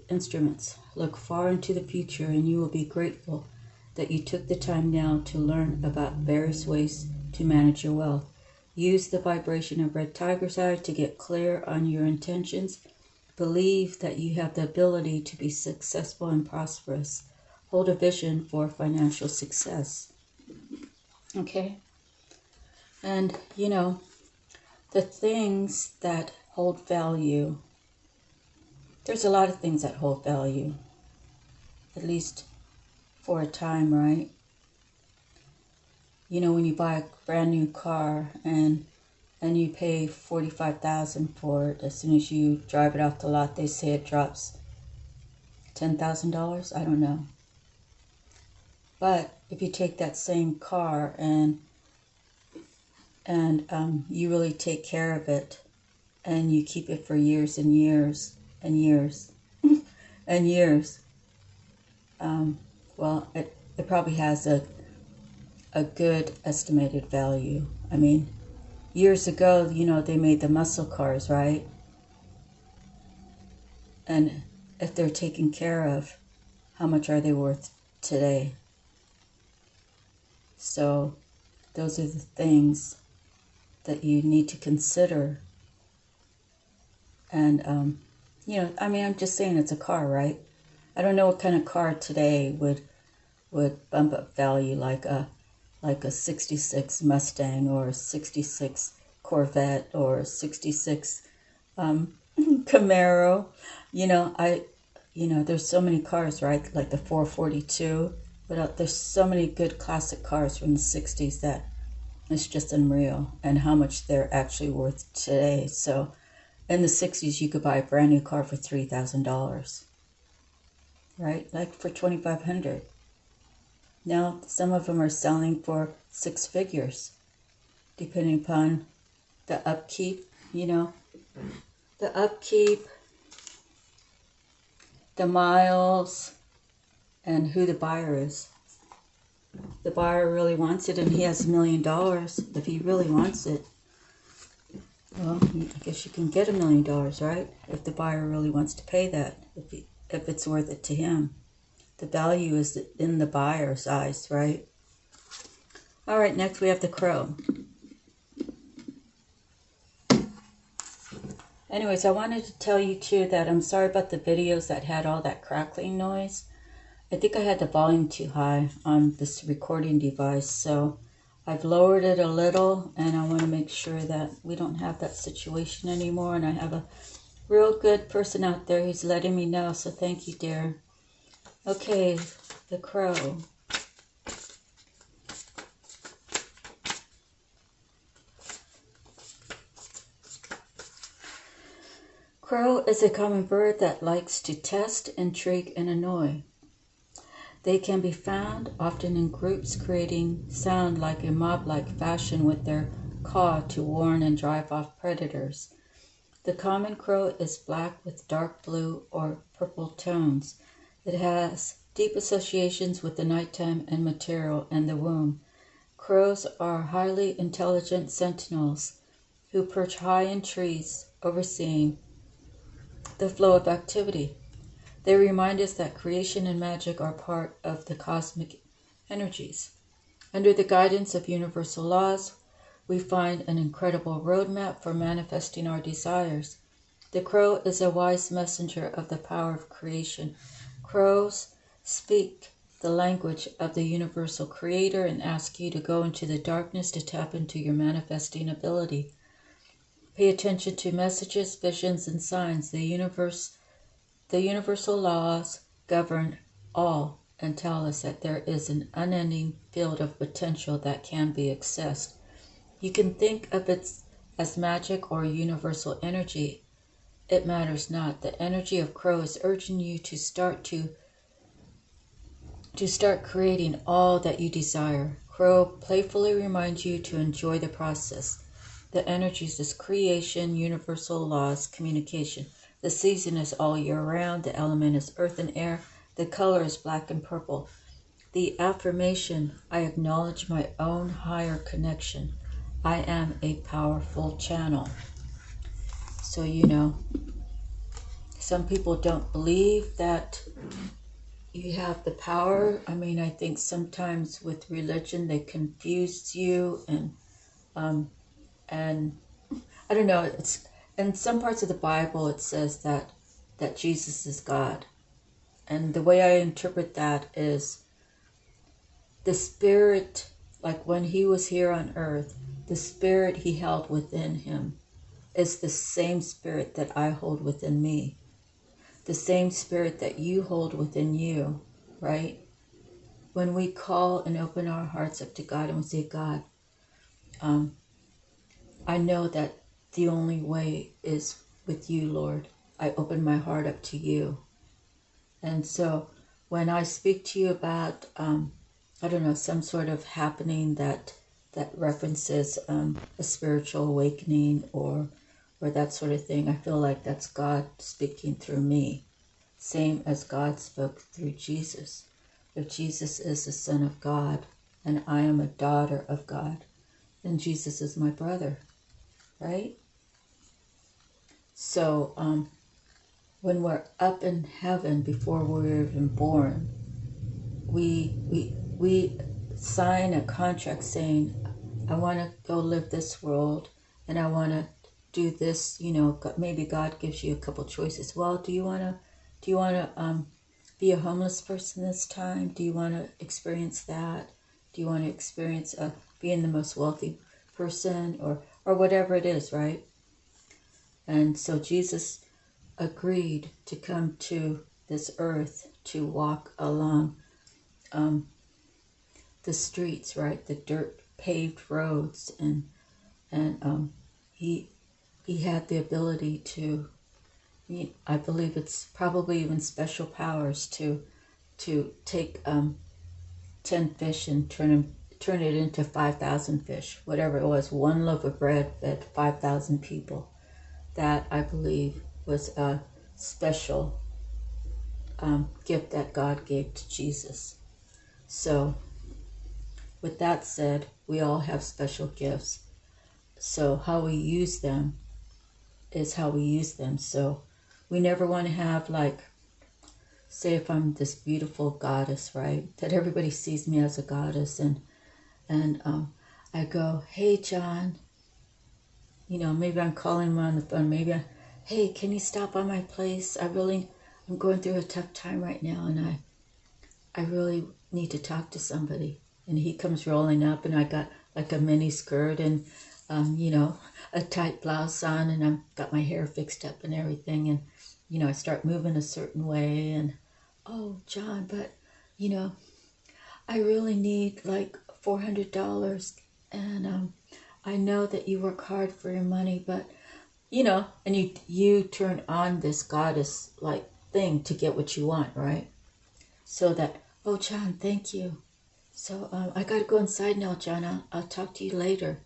instruments. Look far into the future and you will be grateful that you took the time now to learn about various ways to manage your wealth. Use the vibration of red tiger's eye to get clear on your intentions. Believe that you have the ability to be successful and prosperous. Hold a vision for financial success. Okay? And, you know, the things that hold value, there's a lot of things that hold value, at least for a time, right? You know, when you buy a brand new car and you pay $45,000 for it, as soon as you drive it off the lot, they say it drops $10,000. I don't know. But if you take that same car and you really take care of it and you keep it for years and years and years and years, well, it probably has a good estimated value. I mean, years ago, you know, they made the muscle cars, right? And if they're taken care of, how much are they worth today? So those are the things that you need to consider. And, you know, I mean, I'm just saying it's a car, right? I don't know what kind of car today would bump up value like a 66 Mustang or a 66 Corvette or a 66 Camaro. You know, there's so many cars, right? Like the 442. But there's so many good classic cars from the 60s that it's just unreal, and how much they're actually worth today. So in the 60s, you could buy a brand new car for $3,000, right? Like for $2,500. Now, some of them are selling for six figures, depending upon the upkeep, you know, the upkeep, the miles, and who the buyer is. The buyer really wants it and he has $1 million. If he really wants it, well, I guess you can get $1 million, right? If the buyer really wants to pay that, if it's worth it to him. The value is in the buyer's eyes, right? All right, next we have the crow. Anyways, I wanted to tell you too that I'm sorry about the videos that had all that crackling noise. I think I had the volume too high on this recording device, so I've lowered it a little, and I want to make sure that we don't have that situation anymore. And I have a real good person out there who's letting me know, so thank you, dear. Okay, the crow. Crow is a common bird that likes to test, intrigue, and annoy. They can be found often in groups, creating sound like a mob-like fashion with their caw to warn and drive off predators. The common crow is black with dark blue or purple tones. It has deep associations with the nighttime and material and the womb. Crows are highly intelligent sentinels who perch high in trees, overseeing the flow of activity. They remind us that creation and magic are part of the cosmic energies. Under the guidance of universal laws, we find an incredible roadmap for manifesting our desires. The crow is a wise messenger of the power of creation. Crows speak the language of the universal creator and ask you to go into the darkness to tap into your manifesting ability. Pay attention to messages, visions, and signs. The universal laws govern all and tell us that there is an unending field of potential that can be accessed. You can think of it as magic or universal energy, it matters not. The energy of Crow is urging you to start creating all that you desire. Crow playfully reminds you to enjoy the process. The energies is creation, universal laws, communication. The season is all year round. The element is earth and air. The color is black and purple. The affirmation, I acknowledge my own higher connection. I am a powerful channel. So, some people don't believe that you have the power. I mean, I think sometimes with religion, they confuse you and I don't know, it's in some parts of the Bible it says that Jesus is God. And the way I interpret that is the spirit, like when he was here on earth, the spirit he held within him is the same spirit that I hold within me. The same spirit that you hold within you, right? When we call and open our hearts up to God and we say, God, I know that the only way is with you, Lord. I open my heart up to you. And so when I speak to you about, I don't know, some sort of happening that references a spiritual awakening or that sort of thing, I feel like that's God speaking through me. Same as God spoke through Jesus. If Jesus is the Son of God and I am a daughter of God, then Jesus is my brother, right? So when we're up in heaven before we're even born, we sign a contract saying, I want to go live this world and I want to do this. Maybe God gives you a couple choices. Well, do you want to be a homeless person this time? Do you want to experience that? Do you want to experience being the most wealthy person or whatever it is, right? And so Jesus agreed to come to this earth to walk along the streets, right? The dirt paved roads, and he had the ability to, I believe it's probably even special powers to take 10 fish and turn it into 5,000 fish, whatever it was. One loaf of bread fed 5,000 people. That, I believe, was a special gift that God gave to Jesus. So with that said, we all have special gifts. So how we use them is how we use them. So we never want to have, like, say if I'm this beautiful goddess, right? That everybody sees me as a goddess, and I go, hey, John, maybe I'm calling him on the phone. Maybe hey, can you stop by my place? I'm going through a tough time right now, and I really need to talk to somebody. And he comes rolling up, and I got like a mini skirt and, a tight blouse on, and I've got my hair fixed up and everything. And, I start moving a certain way, and, oh, John, but, I really need like $400, and I know that you work hard for your money, but, and you turn on this goddess-like thing to get what you want, right? So that, oh, John, thank you. So I got to go inside now, John. I'll talk to you later.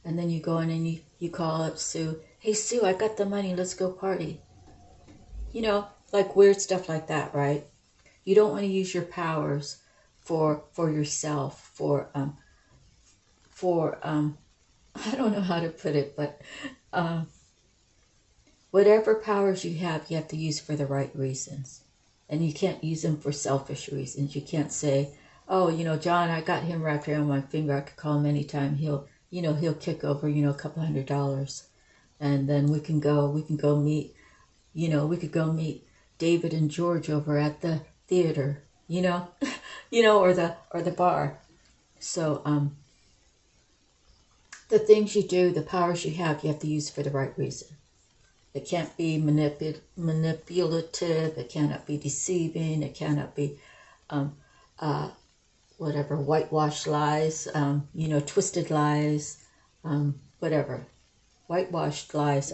And then you go in and you call up Sue. Hey, Sue, I got the money. Let's go party. Like weird stuff like that, right? You don't want to use your powers for yourself, for I don't know how to put it, but whatever powers you have to use for the right reasons. And you can't use them for selfish reasons. You can't say, oh, John, I got him wrapped around my finger. I could call him anytime. He'll kick over, a couple $100. And then we can go meet, we could go meet David and George over at the theater, or the bar. So, the things you do, the powers you have to use for the right reason. It can't be manipulative. It cannot be deceiving. It cannot be, whitewashed lies, twisted lies, whatever. whitewashed lies.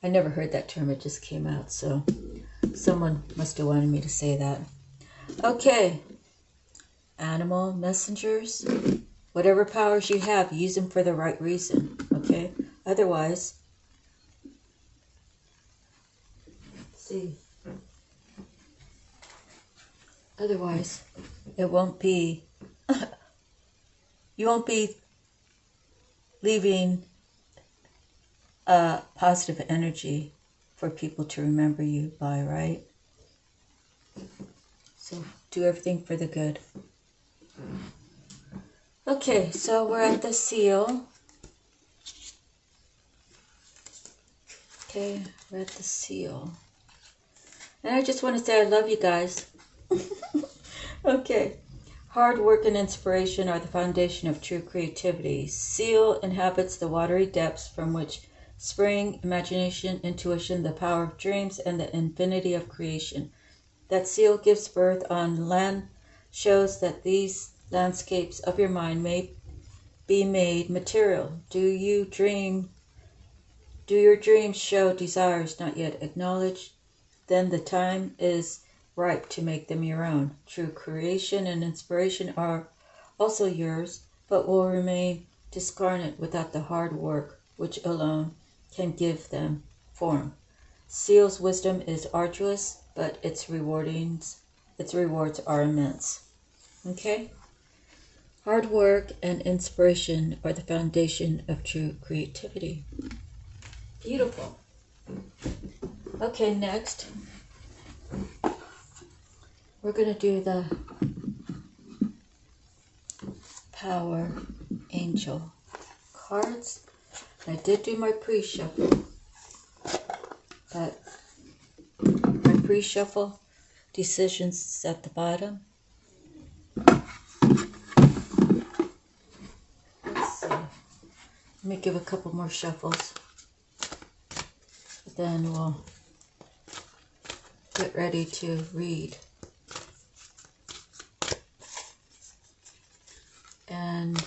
I never heard that term. It just came out. So someone must have wanted me to say that. Okay. Animal messengers. Whatever powers you have, use them for the right reason. Okay? Otherwise, otherwise, it won't be, you won't be leaving a positive energy for people to remember you by, right? So do everything for the good. Okay, so we're at the seal. Okay, we're at the seal. And I just want to say I love you guys. Okay. Hard work and inspiration are the foundation of true creativity. Seal inhabits the watery depths from which spring imagination, intuition, the power of dreams, and the infinity of creation. That seal gives birth on land shows that these landscapes of your mind may be made material. Do your dreams show desires not yet acknowledged? Then the time is ripe to make them your own. True creation and inspiration are also yours, but will remain discarnate without the hard work which alone can give them form. Seal's wisdom is arduous, but its rewards are immense. Okay? Hard work and inspiration are the foundation of true creativity. Beautiful. Okay, next, we're going to do the Power Angel cards. I did do my pre-shuffle, but my pre-shuffle decisions is at the bottom. Let's see. Let me give a couple more shuffles. Then we'll get ready to read. And,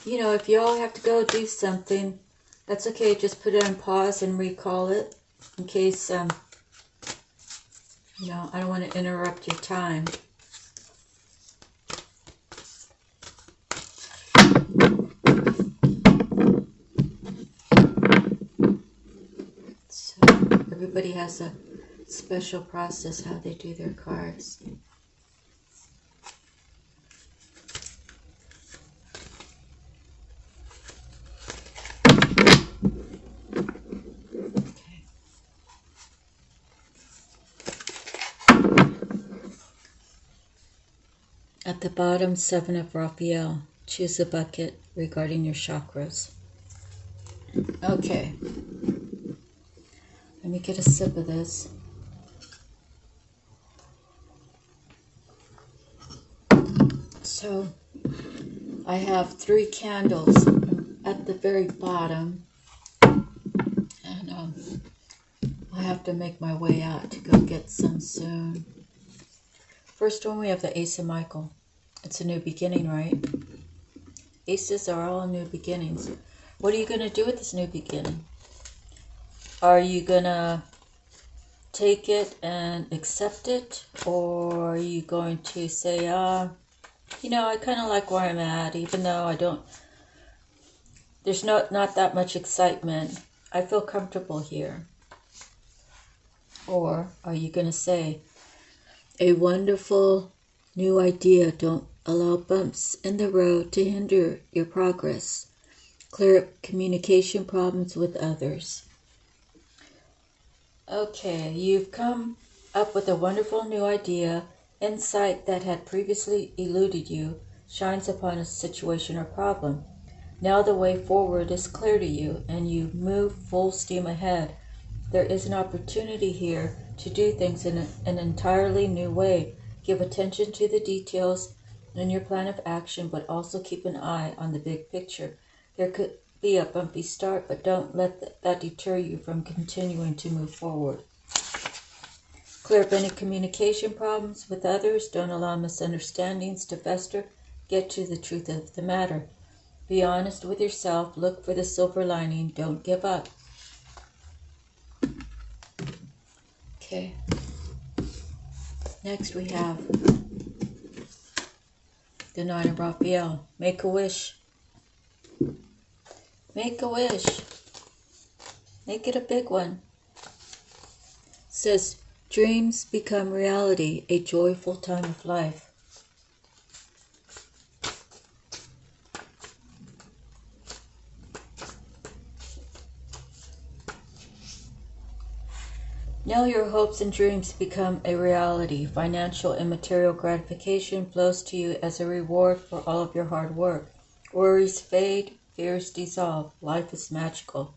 you know, if you all have to go do something, that's okay. Just put it on pause and recall it in case, you know, I don't want to interrupt your time. So everybody has a special process how they do their cards. Okay. At the bottom, 7 of Raphael. Choose a bucket regarding your chakras. Okay. Let me get a sip of this. So, I have 3 candles at the very bottom. And I have to make my way out to go get some soon. First one, we have the Ace of Michael. It's a new beginning, right? Aces are all new beginnings. What are you going to do with this new beginning? Are you going to take it and accept it? Or are you going to say, you know, I kind of like where I'm at, even though there's not that much excitement. I feel comfortable here. Or are you going to say, a wonderful new idea, don't allow bumps in the road to hinder your progress. Clear up communication problems with others. Okay, you've come up with a wonderful new idea. Insight that had previously eluded you shines upon a situation or problem. Now the way forward is clear to you, and you move full steam ahead. There is an opportunity here to do things in an entirely new way. Give attention to the details in your plan of action, but also keep an eye on the big picture. There could be a bumpy start, but don't let that deter you from continuing to move forward. Clear up any communication problems with others. Don't allow misunderstandings to fester. Get to the truth of the matter. Be honest with yourself. Look for the silver lining. Don't give up. Okay. Next we have the Nine of Raphael. Make a wish. Make a wish. Make it a big one. It says, dreams become reality, a joyful time of life. Now your hopes and dreams become a reality. Financial and material gratification flows to you as a reward for all of your hard work. Worries fade, fears dissolve. Life is magical.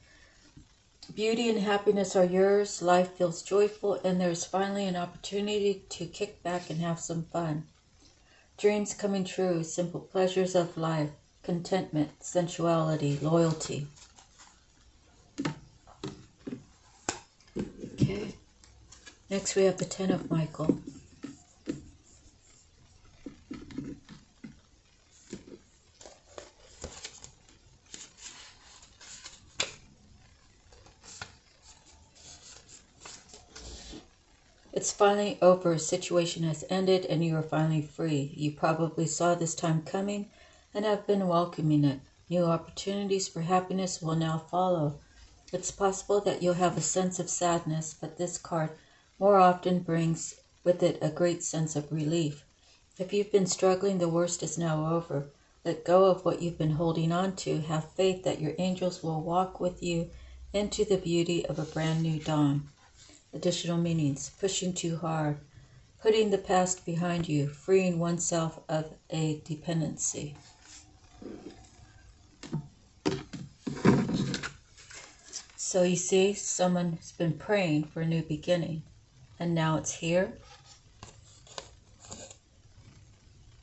Beauty and happiness are yours. Life feels joyful, and there is finally an opportunity to kick back and have some fun. Dreams coming true, simple pleasures of life, contentment, sensuality, loyalty. Okay. Next we have the Ten of Michael. It's finally over. A situation has ended and you are finally free. You probably saw this time coming and have been welcoming it. New opportunities for happiness will now follow. It's possible that you'll have a sense of sadness, but this card more often brings with it a great sense of relief. If you've been struggling, the worst is now over. Let go of what you've been holding on to. Have faith that your angels will walk with you into the beauty of a brand new dawn. Additional meanings: pushing too hard, putting the past behind you, freeing oneself of a dependency. So you see, someone's been praying for a new beginning, and now it's here.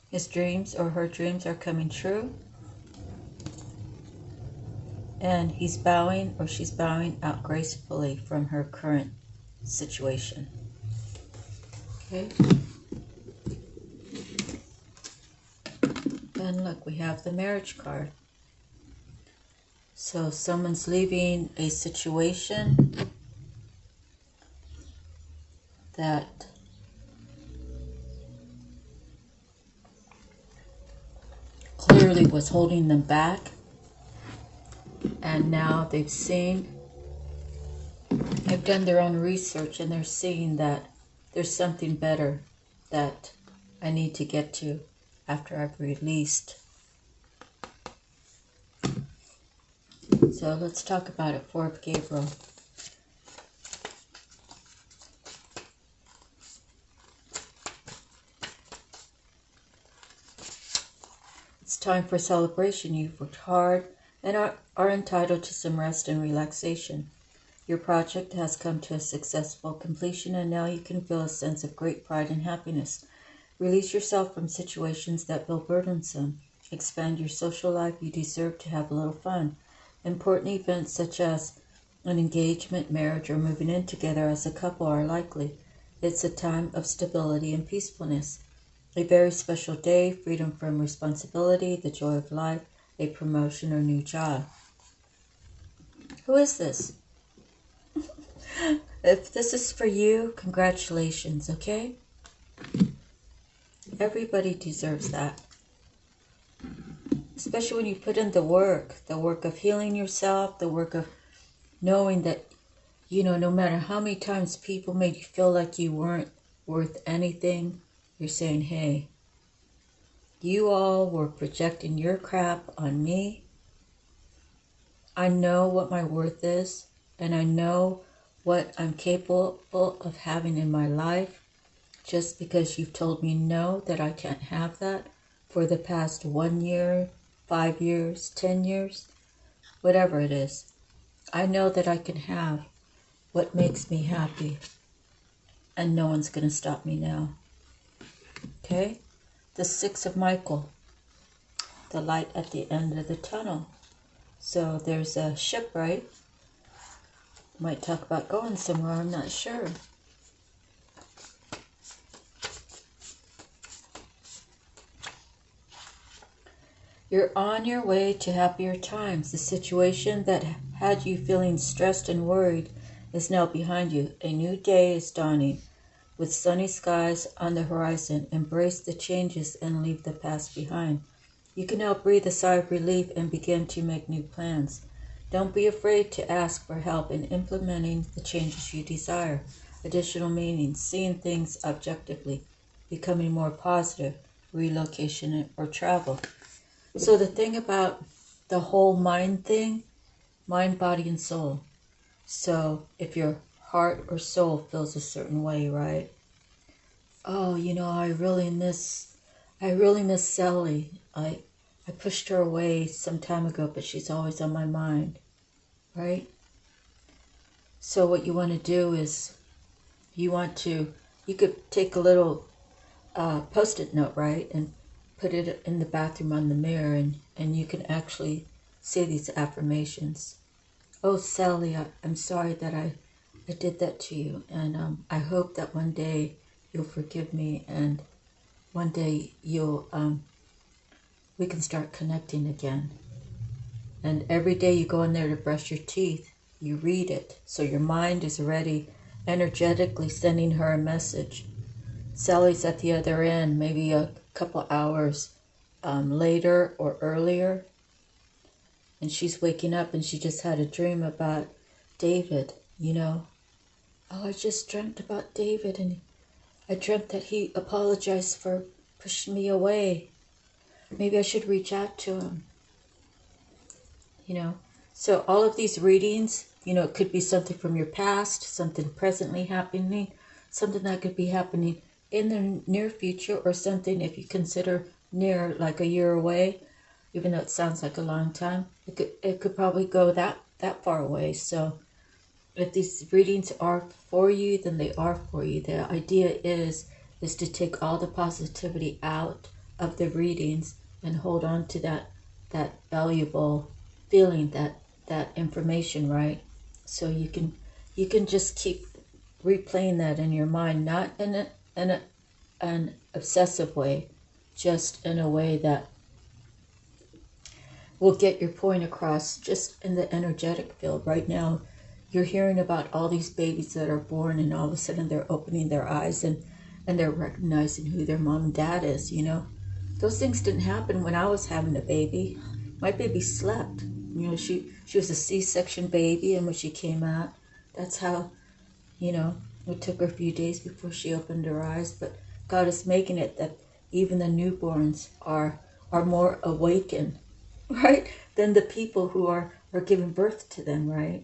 His dreams or her dreams are coming true, and he's bowing or she's bowing out gracefully from her current situation. Okay. And look, we have the marriage card. So someone's leaving a situation that clearly was holding them back, and now they've done their own research, and they're seeing that there's something better that I need to get to after I've released. So let's talk about it. 4 of Gabriel. It's time for celebration. You've worked hard and are entitled to some rest and relaxation. Your project has come to a successful completion, and now you can feel a sense of great pride and happiness. Release yourself from situations that feel burdensome. Expand your social life. You deserve to have a little fun. Important events such as an engagement, marriage, or moving in together as a couple are likely. It's a time of stability and peacefulness. A very special day, freedom from responsibility, the joy of life, a promotion or new job. Who is this? If this is for you, congratulations, okay? Everybody deserves that. Especially when you put in the work of healing yourself, the work of knowing that, no matter how many times people made you feel like you weren't worth anything, you're saying, hey, you all were projecting your crap on me. I know what my worth is, and I know what I'm capable of having in my life. Just because you've told me no, that I can't have that for the past 1 year, 5 years, 10 years, whatever it is. I know that I can have what makes me happy, and no one's going to stop me now. Okay? The 6 of Michael, the light at the end of the tunnel. So there's a ship, right? Might talk about going somewhere, I'm not sure. You're on your way to happier times. The situation that had you feeling stressed and worried is now behind you. A new day is dawning. With sunny skies on the horizon, embrace the changes and leave the past behind. You can now breathe a sigh of relief and begin to make new plans. Don't be afraid to ask for help in implementing the changes you desire. Additional meaning, seeing things objectively, becoming more positive, relocation or travel. So the thing about the whole mind thing, mind, body, and soul. So if your heart or soul feels a certain way, right? Oh, I really miss Sally. I pushed her away some time ago, but she's always on my mind, right? So what you want to do is you could take a little post-it note, right, and put it in the bathroom on the mirror, and you can actually say these affirmations. Oh, Sally, I'm sorry that I did that to you, and I hope that one day you'll forgive me, and one day we can start connecting again. And every day you go in there to brush your teeth, you read it, so your mind is already energetically sending her a message. Sally's at the other end, maybe a couple hours later or earlier, and she's waking up and she just had a dream about David, Oh, I just dreamt about David, and I dreamt that he apologized for pushing me away. Maybe I should reach out to him, So all of these readings, it could be something from your past, something presently happening, something that could be happening in the near future, or something if you consider near, like a year away, even though it sounds like a long time, it could probably go that far away. So if these readings are for you, then they are for you. The idea is to take all the positivity out of the readings and hold on to that valuable feeling, that information, right? So you can just keep replaying that in your mind, not in an obsessive way, just in a way that will get your point across, just in the energetic field. Right now, you're hearing about all these babies that are born, and all of a sudden they're opening their eyes and they're recognizing who their mom and dad is, Those things didn't happen when I was having a baby. My baby slept. She was a C-section baby, and when she came out, that's how, it took her a few days before she opened her eyes. But God is making it that even the newborns are more awakened, right, than the people who are giving birth to them, right?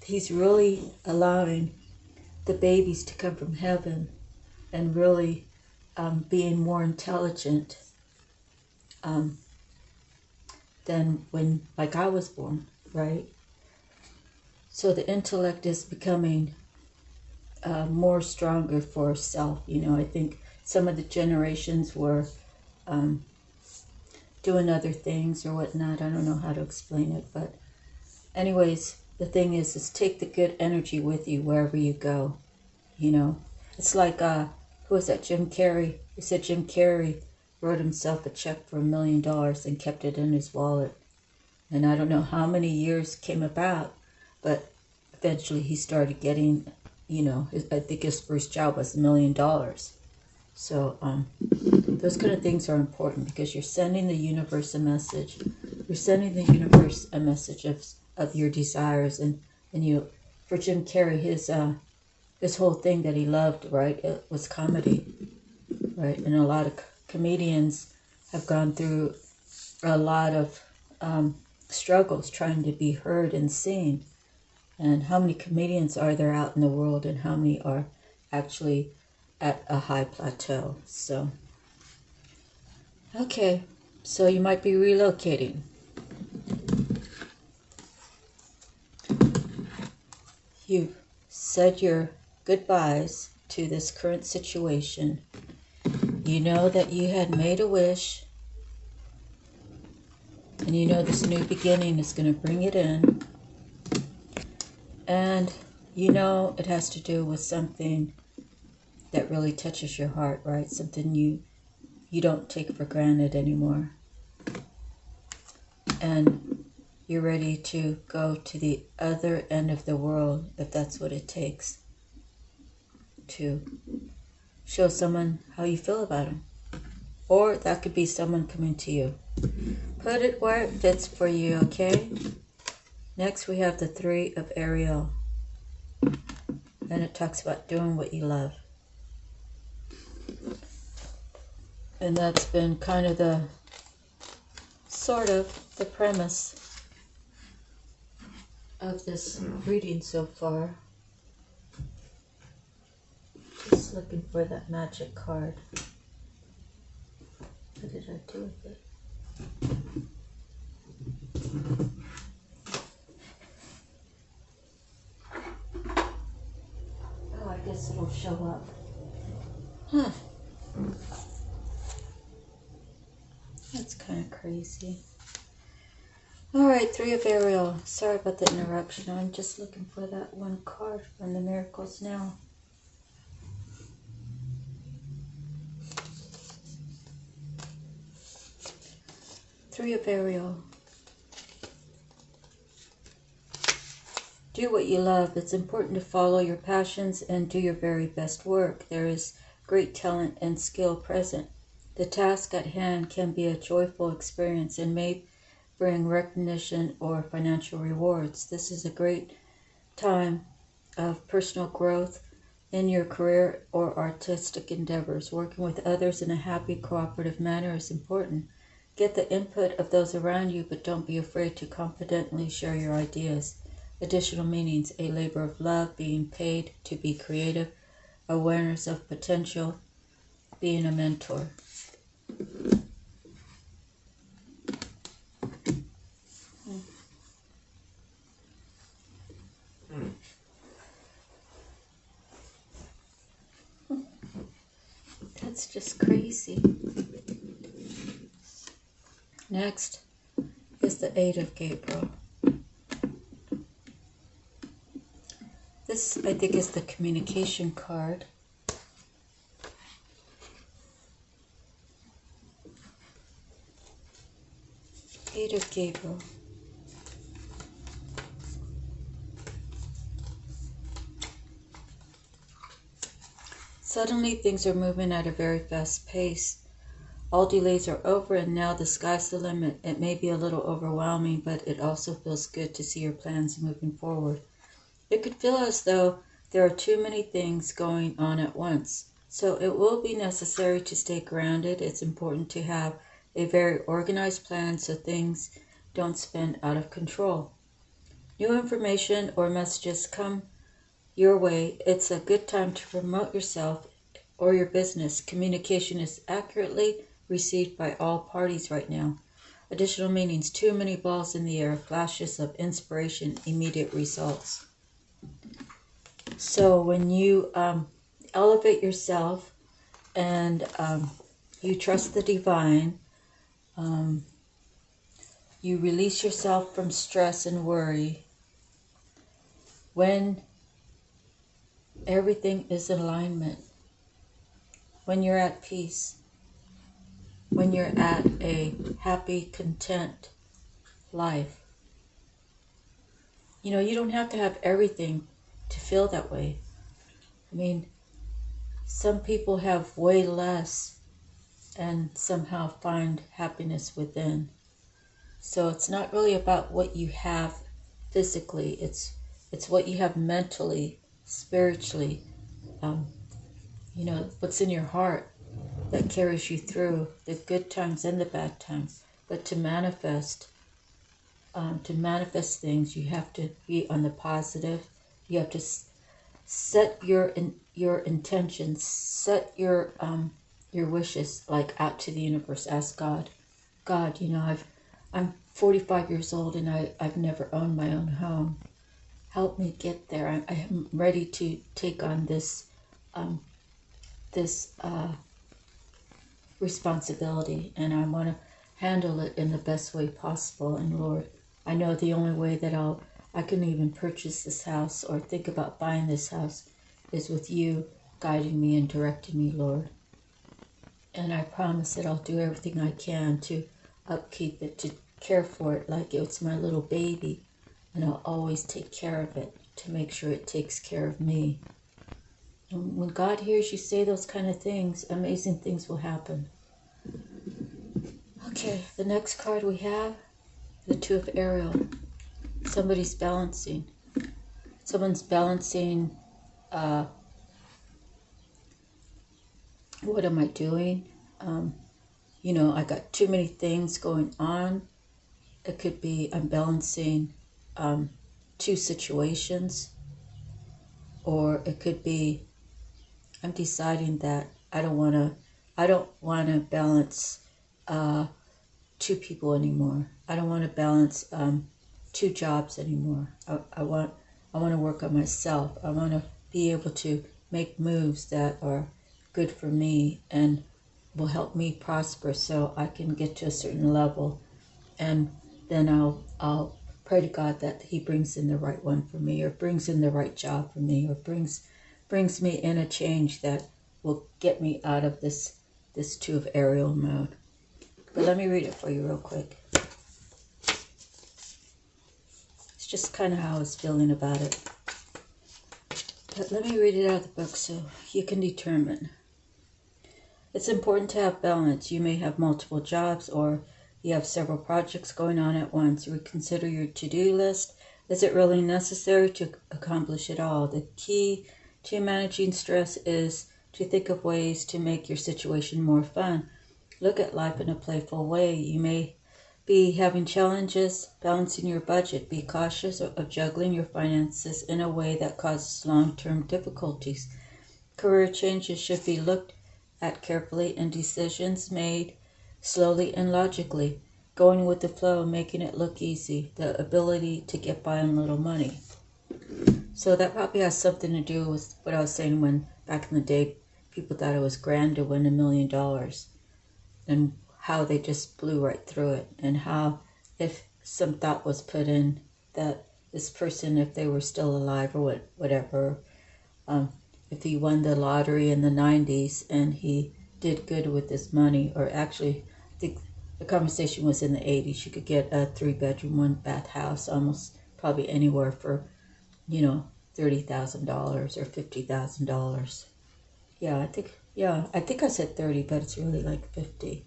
He's really allowing the babies to come from heaven and really being more intelligent than when, like, I was born, right? So the intellect is becoming more stronger for self. I think some of the generations were doing other things or whatnot. I don't know how to explain it, but anyways, the thing is take the good energy with you wherever you go. It's like who was that? Jim Carrey. He said Jim Carrey wrote himself a check for $1 million and kept it in his wallet. And I don't know how many years came about, but eventually he started getting, I think his first job was $1 million. So those kind of things are important, because you're sending the universe a message. You're sending the universe a message of your desires. And for Jim Carrey, his whole thing that he loved, right, it was comedy, right? And a lot of comedians have gone through a lot of struggles trying to be heard and seen. And how many comedians are there out in the world, and how many are actually at a high plateau? So, okay, so you might be relocating. You've said your goodbyes to this current situation. You know that you had made a wish, and this new beginning is going to bring it in. And it has to do with something that really touches your heart, right? Something you don't take for granted anymore. and you're ready to go to the other end of the world, if that's what it takes to show someone how you feel about them. Or that could be someone coming to you. Put it where it fits for you, okay? Next we have the Three of Ariel. And it talks about doing what you love. And that's been kind of the, sort of, the premise of this reading so far. Just looking for that magic card. What did I do with it? Oh, I guess it'll show up. Huh. That's kind of crazy. Alright, Three of Ariel. Sorry about the interruption. I'm just looking for that one card from the Miracles Now. Three of Ariel. Do what you love. It's important to follow your passions and do your very best work. There is great talent and skill present. The task at hand can be a joyful experience and may bring recognition or financial rewards. This is a great time of personal growth in your career or artistic endeavors. Working with others in a happy, cooperative manner is important. Get the input of those around you, but don't be afraid to confidently share your ideas. Additional meanings: a labor of love, being paid to be creative, awareness of potential, being a mentor. That's just crazy. Next is the Eight of Gabriel. This, I think, is the communication card. Eight of Gabriel. Suddenly things are moving at a very fast pace. All delays are over and now the sky's the limit. It may be a little overwhelming, but it also feels good to see your plans moving forward. It could feel as though there are too many things going on at once. So it will be necessary to stay grounded. It's important to have a very organized plan so things don't spin out of control. New information or messages come your way. It's a good time to promote yourself or your business. Communication is accurately received by all parties right now. Additional meanings: too many balls in the air, flashes of inspiration, immediate results. So when you elevate yourself and you trust the divine, you release yourself from stress and worry. When everything is in alignment, when you're at peace, when you're at a happy, content life. You know, you don't have to have everything to feel that way. I mean, some people have way less and somehow find happiness within. So it's not really about what you have physically. It's what you have mentally, spiritually. You know, what's in your heart that carries you through the good times and the bad times. But to manifest things, you have to be on the positive. You have to set your intentions, set your wishes like out to the universe. Ask God. God, you know, I'm 45 years old and I've never owned my own home. Help me get there. I am ready to take on this responsibility, and I want to handle it in the best way possible. And Lord, I know the only way that I can even purchase this house or think about buying this house is with you guiding me and directing me, Lord. And I promise that I'll do everything I can to upkeep it, to care for it like it's my little baby, and I'll always take care of it to make sure it takes care of me. And when God hears you say those kind of things, amazing things will happen. Okay, the next card we have, the Two of Ariel. Somebody's balancing. Someone's balancing, what am I doing? You know, I got too many things going on. It could be I'm balancing two situations. Or it could be I'm deciding that I don't want to balance two people anymore. I don't want to balance two jobs anymore. I want to work on myself. I want to be able to make moves that are good for me and will help me prosper so I can get to a certain level. And then I'll pray to God that He brings in the right one for me, or brings in the right job for me, or brings me in a change that will get me out of this Two of Ariel mode. But let me read it for you real quick. It's just kind of how I was feeling about it. But let me read it out of the book so you can determine. It's important to have balance. You may have multiple jobs, or you have several projects going on at once. Reconsider your to-do list. Is it really necessary to accomplish it all? The key to managing stress is to think of ways to make your situation more fun. Look at life in a playful way. You may be having challenges balancing your budget. Be cautious of juggling your finances in a way that causes long-term difficulties. Career changes should be looked at carefully, and decisions made slowly and logically. Going with the flow, making it look easy. The ability to get by on little money. So that probably has something to do with what I was saying when back in the day people thought it was grand to win $1 million, and how they just blew right through it, and how if some thought was put in that this person, if they were still alive or whatever, if he won the lottery in the 90s and he did good with this money, or actually I think the conversation was in the 80s, you could get a 3-bedroom, 1-bath house almost probably anywhere for, you know, $30,000 or $50,000. Yeah, I think I said 30, but it's really like 50.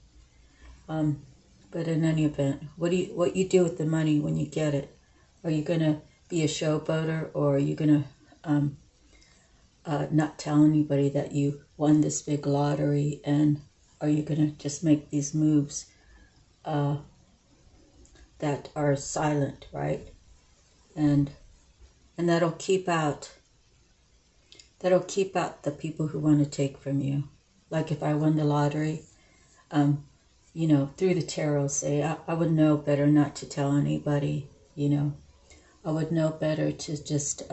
But in any event, what you do with the money when you get it? Are you gonna be a showboater, or are you gonna not tell anybody that you won this big lottery? And are you gonna just make these moves that are silent, right? And that'll keep out the people who want to take from you. Like if I won the lottery, you know, through the tarot, say, I would know better not to tell anybody, you know. I would know better to just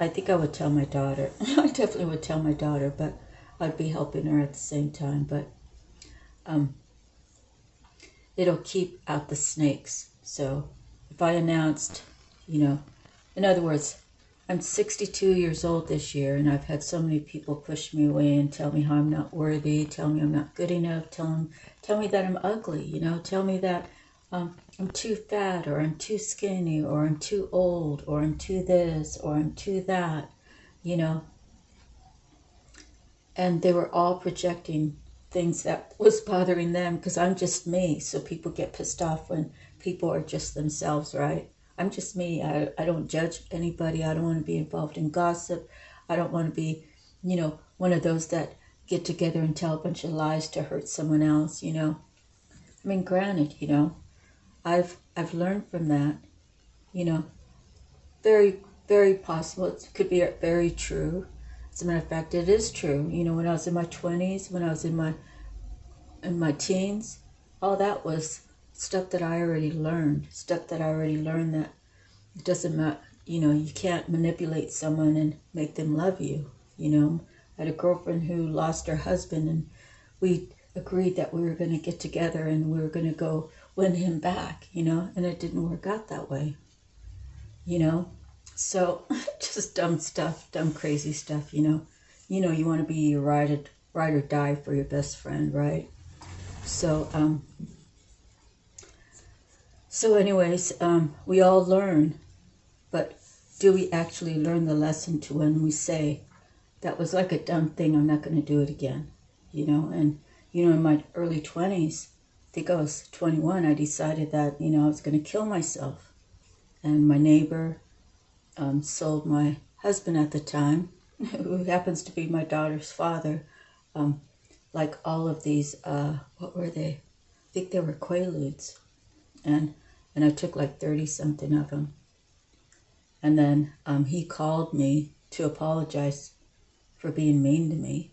I think I would tell my daughter. I definitely would tell my daughter, but I'd be helping her at the same time. But it'll keep out the snakes. So if I announced, you know, in other words, I'm 62 years old this year, and I've had so many people push me away and tell me how I'm not worthy, tell me I'm not good enough, tell me that I'm ugly, you know, tell me that I'm too fat, or I'm too skinny, or I'm too old, or I'm too this, or I'm too that, you know. And they were all projecting things that was bothering them, because I'm just me. So people get pissed off when people are just themselves, right? I'm just me. I don't judge anybody. I don't want to be involved in gossip. I don't want to be, you know, one of those that get together and tell a bunch of lies to hurt someone else, you know. I mean, granted, you know, I've learned from that, you know. Very, very possible. It could be very true. As a matter of fact, it is true. You know, when I was in my 20s, when I was in my teens, all that was stuff that I already learned. That it doesn't matter, you know, you can't manipulate someone and make them love you, you know. I had a girlfriend who lost her husband, and we agreed that we were going to get together and we were going to go win him back, you know, and it didn't work out that way, you know. So just dumb stuff, dumb crazy stuff, you know. You know, you want to be ride or die for your best friend, right? So So anyways, we all learn, but do we actually learn the lesson to when we say, that was like a dumb thing, I'm not going to do it again, you know? And, you know, in my early 20s, I think I was 21, I decided that, you know, I was going to kill myself. And my neighbor sold my husband at the time, who happens to be my daughter's father, like all of these, what were they? I think they were Quaaludes. And I took like 30 something of them. And then he called me to apologize for being mean to me,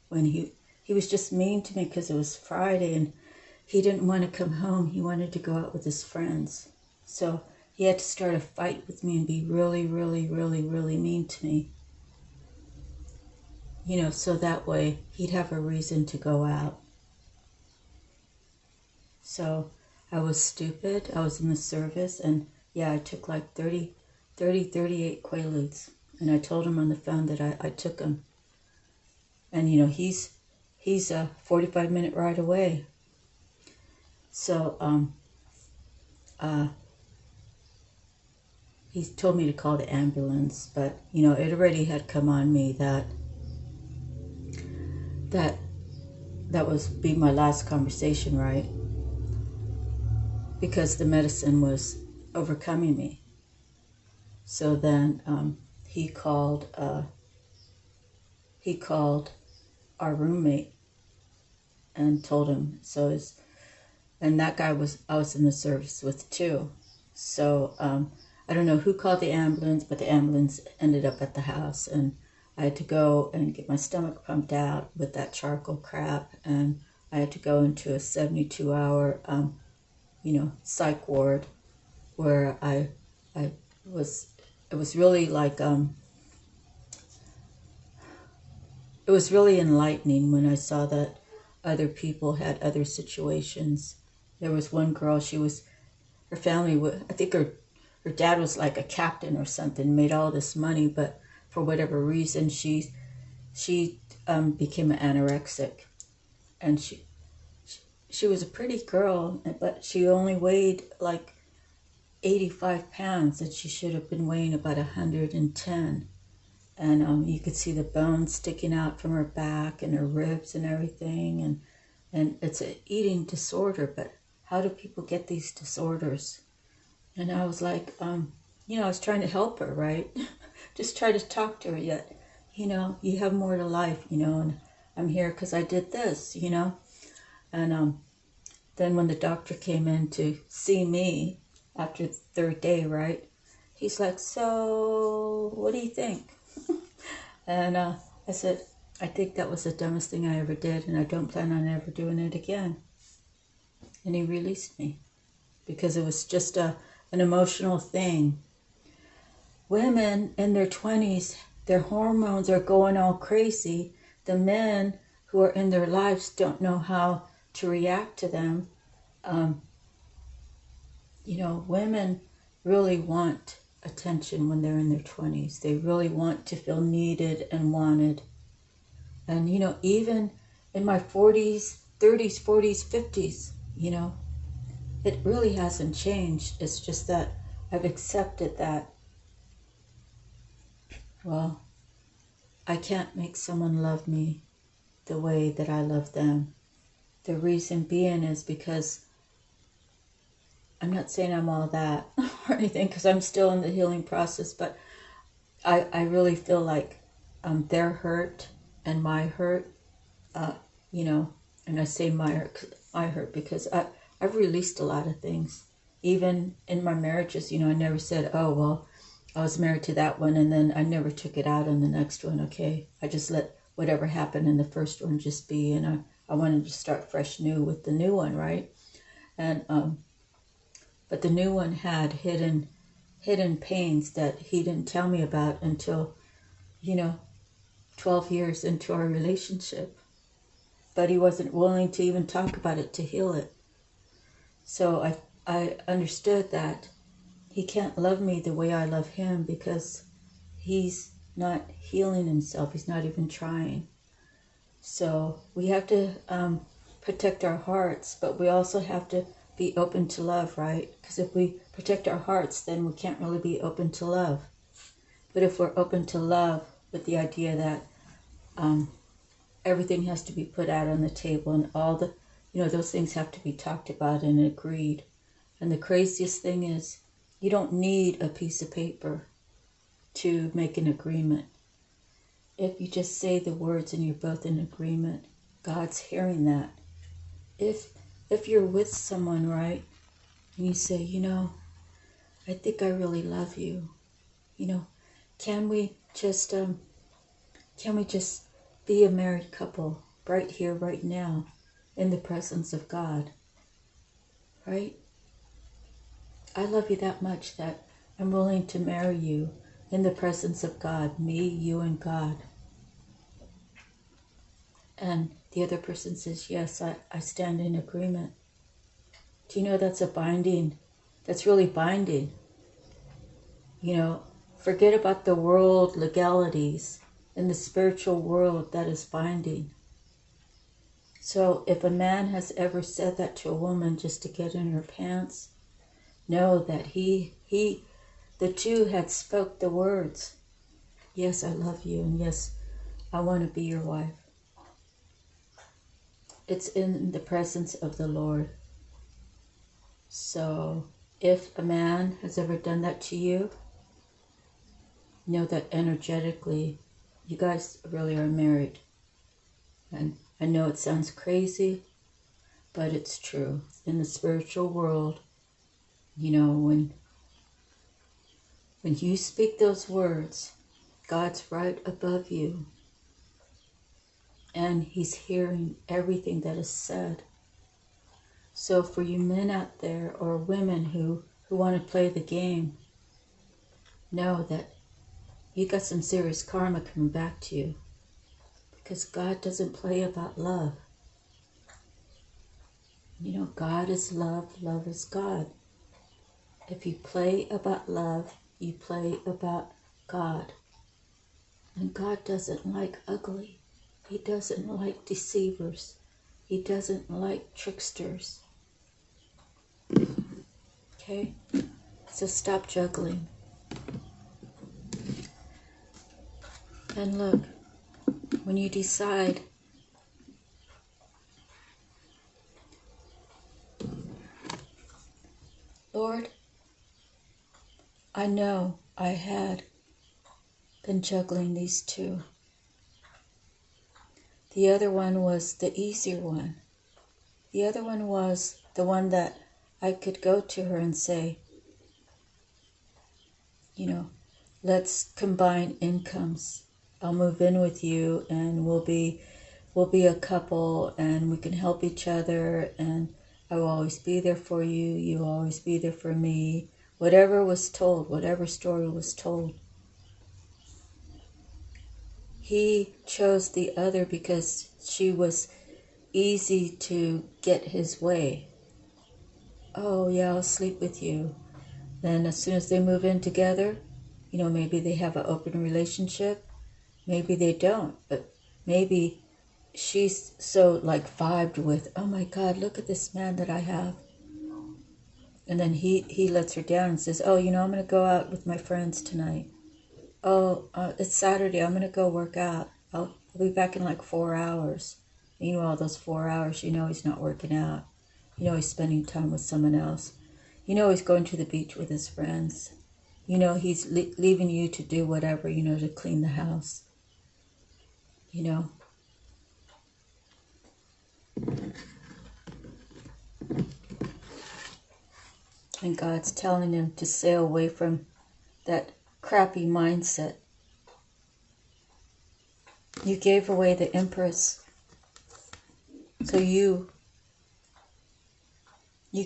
when he was just mean to me because it was Friday and he didn't want to come home. He wanted to go out with his friends. So he had to start a fight with me and be really, really, really, really mean to me. You know, so that way he'd have a reason to go out. So I was stupid. I was in the service, and yeah, I took like 38 Quaaludes. And I told him on the phone that I took them. And, you know, he's a 45-minute ride away. So he told me to call the ambulance. But, you know, it already had come on me that was be my last conversation, right? Because the medicine was overcoming me. So then he called our roommate and told him. And that guy I was in the service with too. So I don't know who called the ambulance, but the ambulance ended up at the house, and I had to go and get my stomach pumped out with that charcoal crap, and I had to go into a 72-hour you know, psych ward, where it was really like it was really enlightening when I saw that other people had other situations. There was one girl, her family, I think her dad was like a captain or something, made all this money, but for whatever reason, she became an anorexic. And she was a pretty girl, but she only weighed like 85 pounds, and she should have been weighing about 110. And you could see the bones sticking out from her back and her ribs and everything. And it's an eating disorder, but how do people get these disorders? And I was like, you know, I was trying to help her, right? Just try to talk to her, yet, you know, you have more to life, you know, and I'm here because I did this, you know. And then when the doctor came in to see me after the third day, right, he's like, so what do you think? And I said, I think that was the dumbest thing I ever did, and I don't plan on ever doing it again. And he released me because it was just an emotional thing. Women in their 20s, their hormones are going all crazy. The men who are in their lives don't know how to react to them. You know, women really want attention when they're in their 20s. They really want to feel needed and wanted. And, you know, even in my 40s, 30s, 40s, 50s, you know, it really hasn't changed. It's just that I've accepted that, well, I can't make someone love me the way that I love them. The reason being is because I'm not saying I'm all that or anything, because I'm still in the healing process, but I really feel like their hurt and my hurt, you know, and I say my hurt because I've released a lot of things. Even in my marriages, you know, I never said, oh, well, I was married to that one, and then I never took it out on the next one, okay? I just let whatever happened in the first one just be, and I wanted to start fresh new with the new one, right? And but the new one had hidden pains that he didn't tell me about until, you know, 12 years into our relationship. But he wasn't willing to even talk about it to heal it. So I understood that he can't love me the way I love him because he's not healing himself. He's not even trying. So we have to protect our hearts, but we also have to be open to love, right? Because if we protect our hearts, then we can't really be open to love. But if we're open to love with the idea that everything has to be put out on the table and all the, those things have to be talked about and agreed. And the craziest thing is, you don't need a piece of paper to make an agreement. If you just say the words and you're both in agreement, God's hearing that. If you're with someone, right, and you say, I think I really love you. Can we just be a married couple right here, right now, in the presence of God, right? I love you that much that I'm willing to marry you in the presence of God, me, you, and God. And the other person says, yes, I stand in agreement. Do you know that's that's really binding? Forget about the world legalities. In the spiritual world, that is binding. So if a man has ever said that to a woman just to get in her pants, know that the two had spoke the words, yes, I love you, and yes, I want to be your wife. It's in the presence of the Lord. So if a man has ever done that to you, know that energetically, you guys really are married. And I know it sounds crazy, but it's true. In the spiritual world, when you speak those words, God's right above you. And He's hearing everything that is said. So for you men out there or women who want to play the game, know that you got some serious karma coming back to you. Because God doesn't play about love. God is love, love is God. If you play about love, you play about God. And God doesn't like ugly. He doesn't like deceivers. He doesn't like tricksters. Okay? So stop juggling. And look, when you decide Lord, I know I had been juggling these two. The other one was the easier one. The other one was the one that I could go to her and say, let's combine incomes. I'll move in with you and we'll be a couple and we can help each other and I will always be there for you. You'll always be there for me. Whatever was told, whatever story was told. He chose the other because she was easy to get his way. Oh yeah, I'll sleep with you. Then as soon as they move in together, maybe they have an open relationship. Maybe they don't, but maybe she's so vibed with, oh my God, look at this man that I have. And then he lets her down and says, oh, I'm going to go out with my friends tonight. Oh, it's Saturday, I'm going to go work out. I'll be back in 4 hours. Meanwhile, those 4 hours, he's not working out. He's spending time with someone else. He's going to the beach with his friends. He's leaving you to do whatever, to clean the house. And God's telling him to sail away from that crappy mindset. You gave away the Empress. So you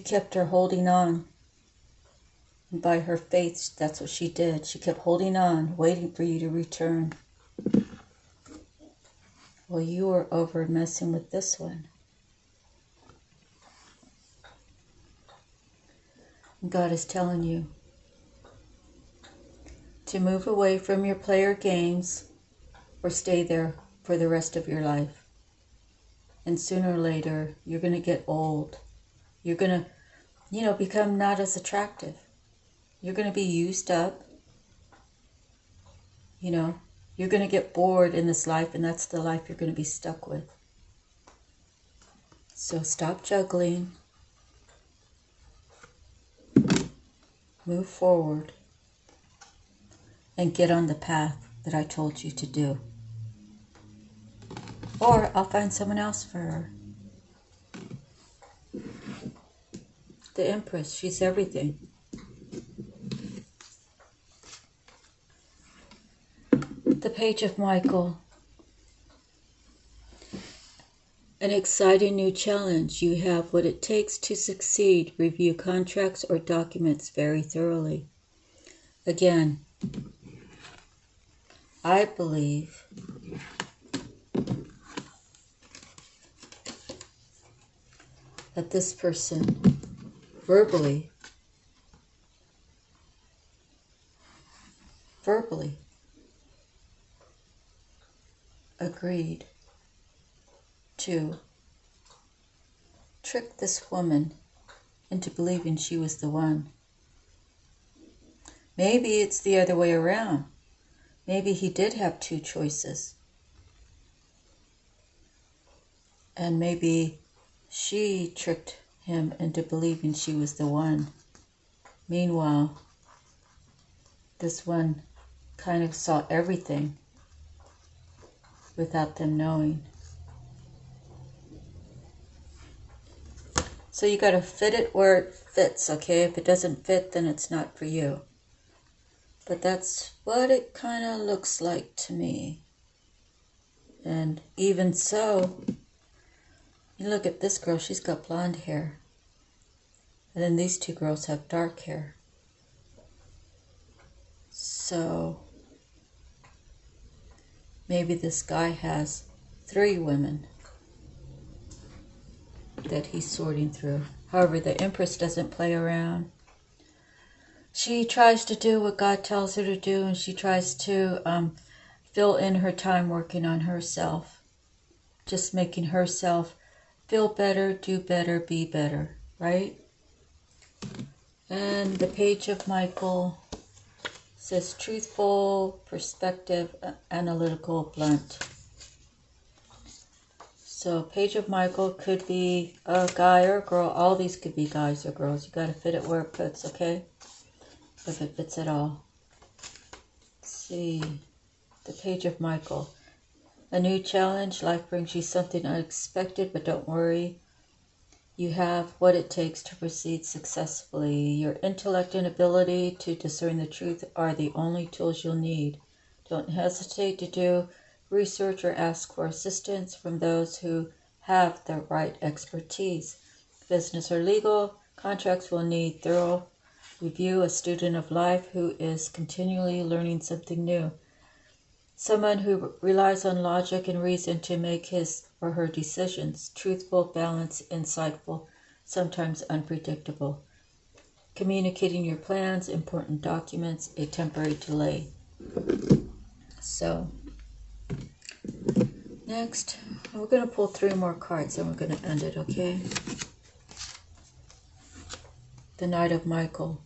kept her holding on. And by her faith, that's what she did. She kept holding on, waiting for you to return. Well, you were over messing with this one. And God is telling you to move away from your player games or stay there for the rest of your life. And sooner or later, you're going to get old. You're going to become not as attractive. You're going to be used up. You're going to get bored in this life, and that's the life you're going to be stuck with. So stop juggling. Move forward. And get on the path that I told you to do. Or I'll find someone else for her. The Empress, she's everything. The Page of Michael. An exciting new challenge. You have what it takes to succeed. Review contracts or documents very thoroughly. Again, I believe that this person verbally agreed to trick this woman into believing she was the one. Maybe it's the other way around. Maybe he did have two choices. And maybe she tricked him into believing she was the one. Meanwhile, this one kind of saw everything without them knowing. So you got to fit it where it fits, okay? If it doesn't fit, then it's not for you. But that's what it kind of looks like to me. And even so, you look at this girl, she's got blonde hair. And then these two girls have dark hair. So maybe this guy has 3 women that he's sorting through. However, the Empress doesn't play around. She tries to do what God tells her to do, and she tries to fill in her time working on herself. Just making herself feel better, do better, be better, right? And the Page of Michael says truthful, perspective, analytical, blunt. So Page of Michael could be a guy or a girl. All these could be guys or girls. You got to fit it where it fits, okay? If it fits at all. Let's see. The Page of Michael. A new challenge. Life brings you something unexpected, but don't worry. You have what it takes to proceed successfully. Your intellect and ability to discern the truth are the only tools you'll need. Don't hesitate to do research or ask for assistance from those who have the right expertise. Business or legal, contracts will need thorough review. A student of life who is continually learning something new. Someone who relies on logic and reason to make his or her decisions. Truthful, balanced, insightful, sometimes unpredictable. Communicating your plans, important documents, a temporary delay. So, next, we're going to pull 3 more cards and we're going to end it, okay? The Knight of Michael,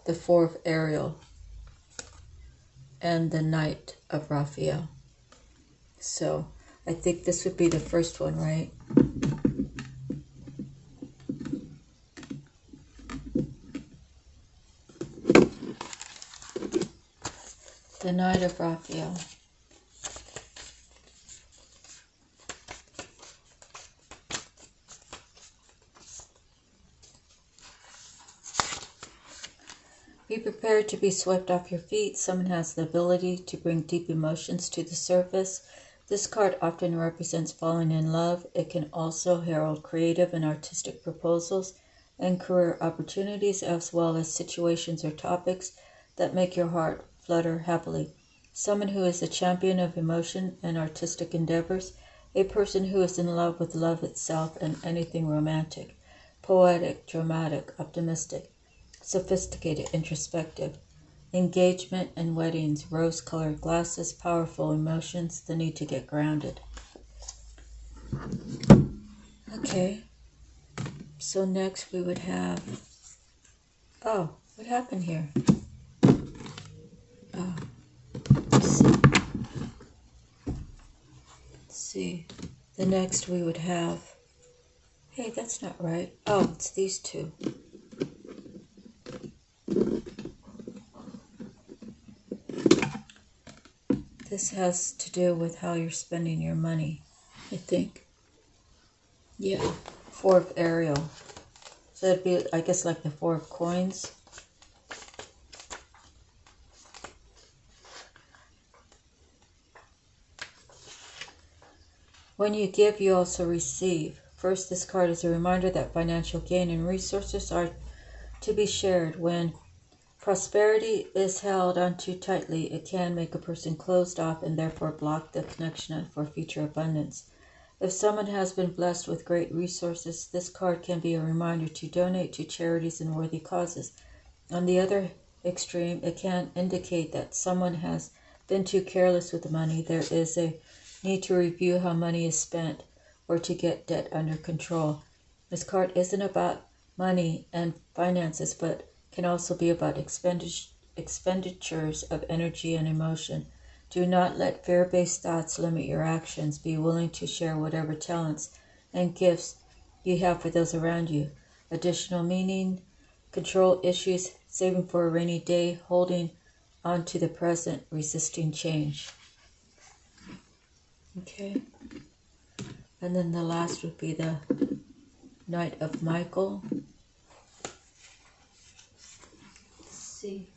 the 4 of Ariel, and the Knight of Raphael. So, I think this would be the first one, right? The Knight of Raphael. Be prepared to be swept off your feet. Someone has the ability to bring deep emotions to the surface. This card often represents falling in love. It can also herald creative and artistic proposals and career opportunities, as well as situations or topics that make your heart flutter happily. Someone who is a champion of emotion and artistic endeavors. A person who is in love with love itself and anything romantic. Poetic, dramatic, optimistic. Sophisticated, introspective, engagement and weddings, rose-colored glasses, powerful emotions, the need to get grounded. Okay. So next we would have, oh, what happened here? Oh, let's see. Let's see. The next we would have, hey, that's not right. Oh, it's these two. This has to do with how you're spending your money, I think. Yeah, Four of Ariel. So that'd be, I guess, like the Four of Coins. When you give, you also receive. First, this card is a reminder that financial gain and resources are to be shared. When prosperity is held on too tightly, it can make a person closed off and therefore block the connection for future abundance. If someone has been blessed with great resources, this card can be a reminder to donate to charities and worthy causes. On the other extreme, it can indicate that someone has been too careless with the money. There is a need to review how money is spent or to get debt under control. This card isn't about money and finances, but can also be about expenditures of energy and emotion. Do not let fear-based thoughts limit your actions. Be willing to share whatever talents and gifts you have for those around you. Additional meaning, control issues, saving for a rainy day, holding on to the present, resisting change. Okay. And then the last would be the Knight of Michael. Let's see.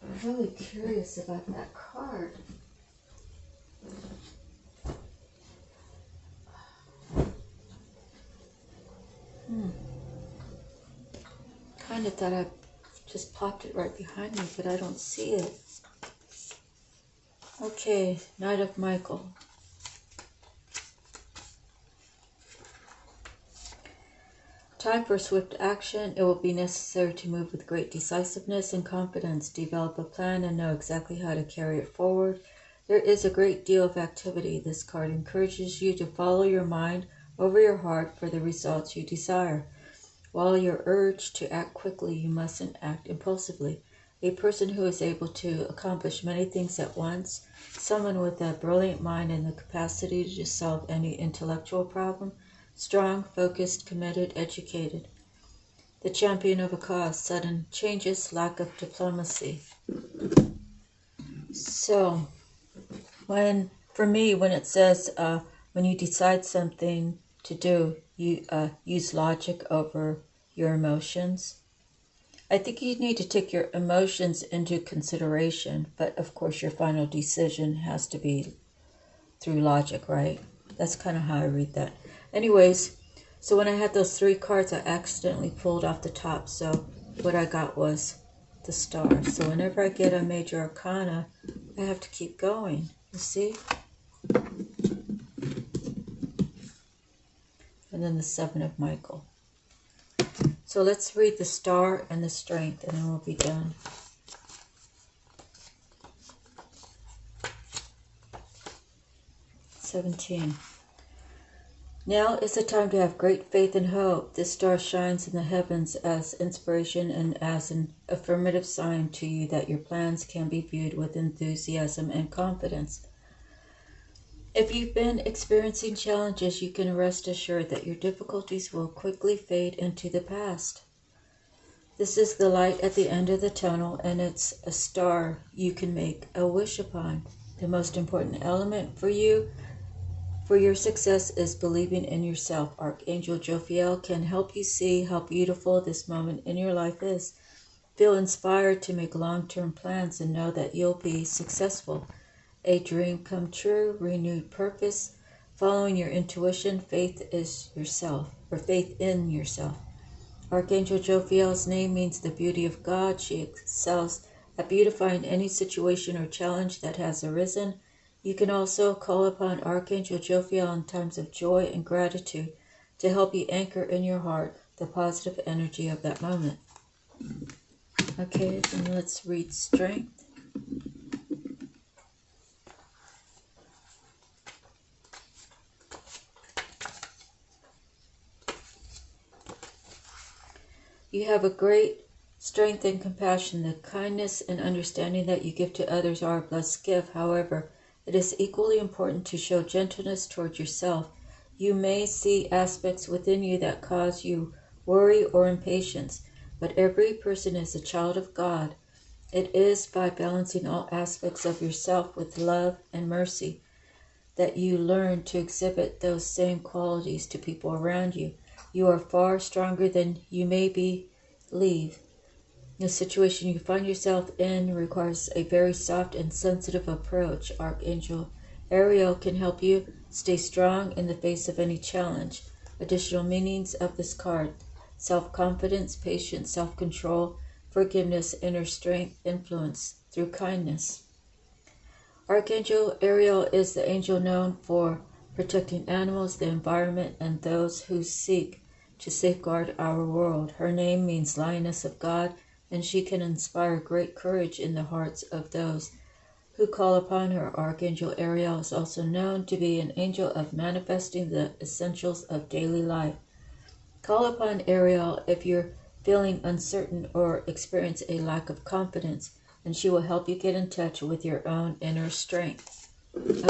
I'm really curious about that card. Kind of thought I just popped it right behind me, but I don't see it. Okay, Knight of Michael. Time for swift action. It will be necessary to move with great decisiveness and confidence. Develop a plan and know exactly how to carry it forward. There is a great deal of activity. This card encourages you to follow your mind over your heart for the results you desire. While you're urged to act quickly, you mustn't act impulsively. A person who is able to accomplish many things at once, someone with a brilliant mind and the capacity to solve any intellectual problem, strong, focused, committed, educated. The champion of a cause, sudden changes, lack of diplomacy. So, for me, when it says, when you decide something to do, you use logic over your emotions. I think you need to take your emotions into consideration, but of course your final decision has to be through logic, right? That's kind of how I read that. Anyways, so when I had those three cards, I accidentally pulled off the top, so what I got was the Star. So whenever I get a major arcana, I have to keep going, you see? And then the Seven of Michael. So let's read the Star and the Strength, and then we'll be done. "17. Now is the time to have great faith and hope. This star shines in the heavens as inspiration and as an affirmative sign to you that your plans can be viewed with enthusiasm and confidence. If you've been experiencing challenges, you can rest assured that your difficulties will quickly fade into the past. This is the light at the end of the tunnel, and it's a star you can make a wish upon. The most important element for your success is believing in yourself. Archangel Jophiel can help you see how beautiful this moment in your life is. Feel inspired to make long-term plans and know that you'll be successful. A dream come true, renewed purpose, following your intuition, faith in yourself. Archangel Jophiel's name means the beauty of God. She excels at beautifying any situation or challenge that has arisen. You can also call upon Archangel Jophiel in times of joy and gratitude to help you anchor in your heart the positive energy of that moment. Okay, then let's read Strength. You have a great strength and compassion. The kindness and understanding that you give to others are a blessed gift. However, it is equally important to show gentleness toward yourself. You may see aspects within you that cause you worry or impatience, but every person is a child of God. It is by balancing all aspects of yourself with love and mercy that you learn to exhibit those same qualities to people around you. You are far stronger than you may believe. The situation you find yourself in requires a very soft and sensitive approach. Archangel Ariel can help you stay strong in the face of any challenge. Additional meanings of this card: self-confidence, patience, self-control, forgiveness, inner strength, influence through kindness. Archangel Ariel is the angel known for protecting animals, the environment, and those who seek to safeguard our world. Her name means Lioness of God, and she can inspire great courage in the hearts of those who call upon her. Archangel Ariel is also known to be an angel of manifesting the essentials of daily life. Call upon Ariel if you're feeling uncertain or experience a lack of confidence, and she will help you get in touch with your own inner strength.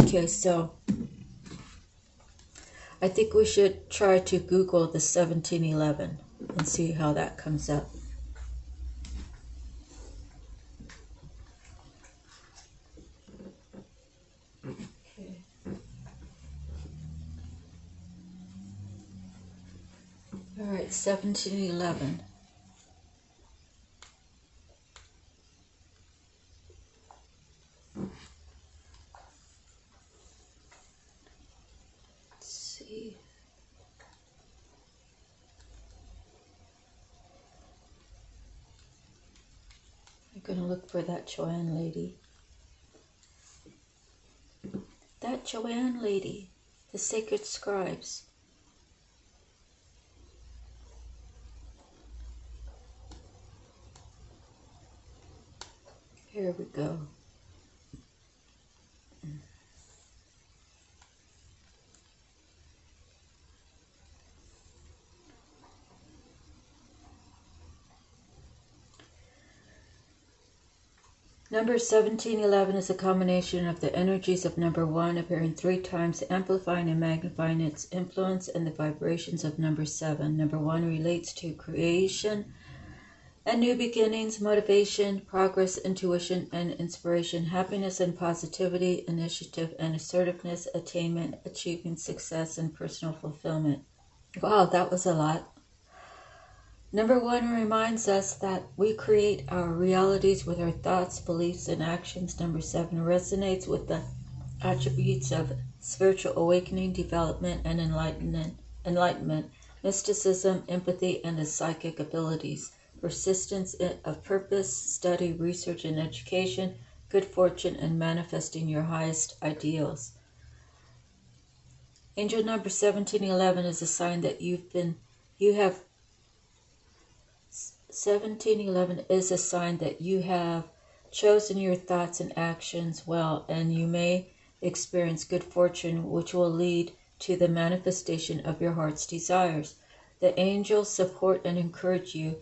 Okay, so I think we should try to Google the 1711 and see how that comes up. Okay. All right, 1711. I'm going to look for that Joanne lady. That Joanne lady, the sacred scribes. Here we go. Number 1711 is a combination of the energies of number 1 appearing 3 times, amplifying and magnifying its influence, and the vibrations of number 7. Number 1 relates to creation and new beginnings, motivation, progress, intuition and inspiration, happiness and positivity, initiative and assertiveness, attainment, achieving success, and personal fulfillment. Wow, that was a lot. Number 1 reminds us that we create our realities with our thoughts, beliefs, and actions. Number 7 resonates with the attributes of spiritual awakening, development, and enlightenment, mysticism, empathy, and the psychic abilities, persistence of purpose, study, research, and education, good fortune, and manifesting your highest ideals. Angel number 1711 is a sign that 1711 is a sign that you have chosen your thoughts and actions well, and you may experience good fortune, which will lead to the manifestation of your heart's desires. The angels support and encourage you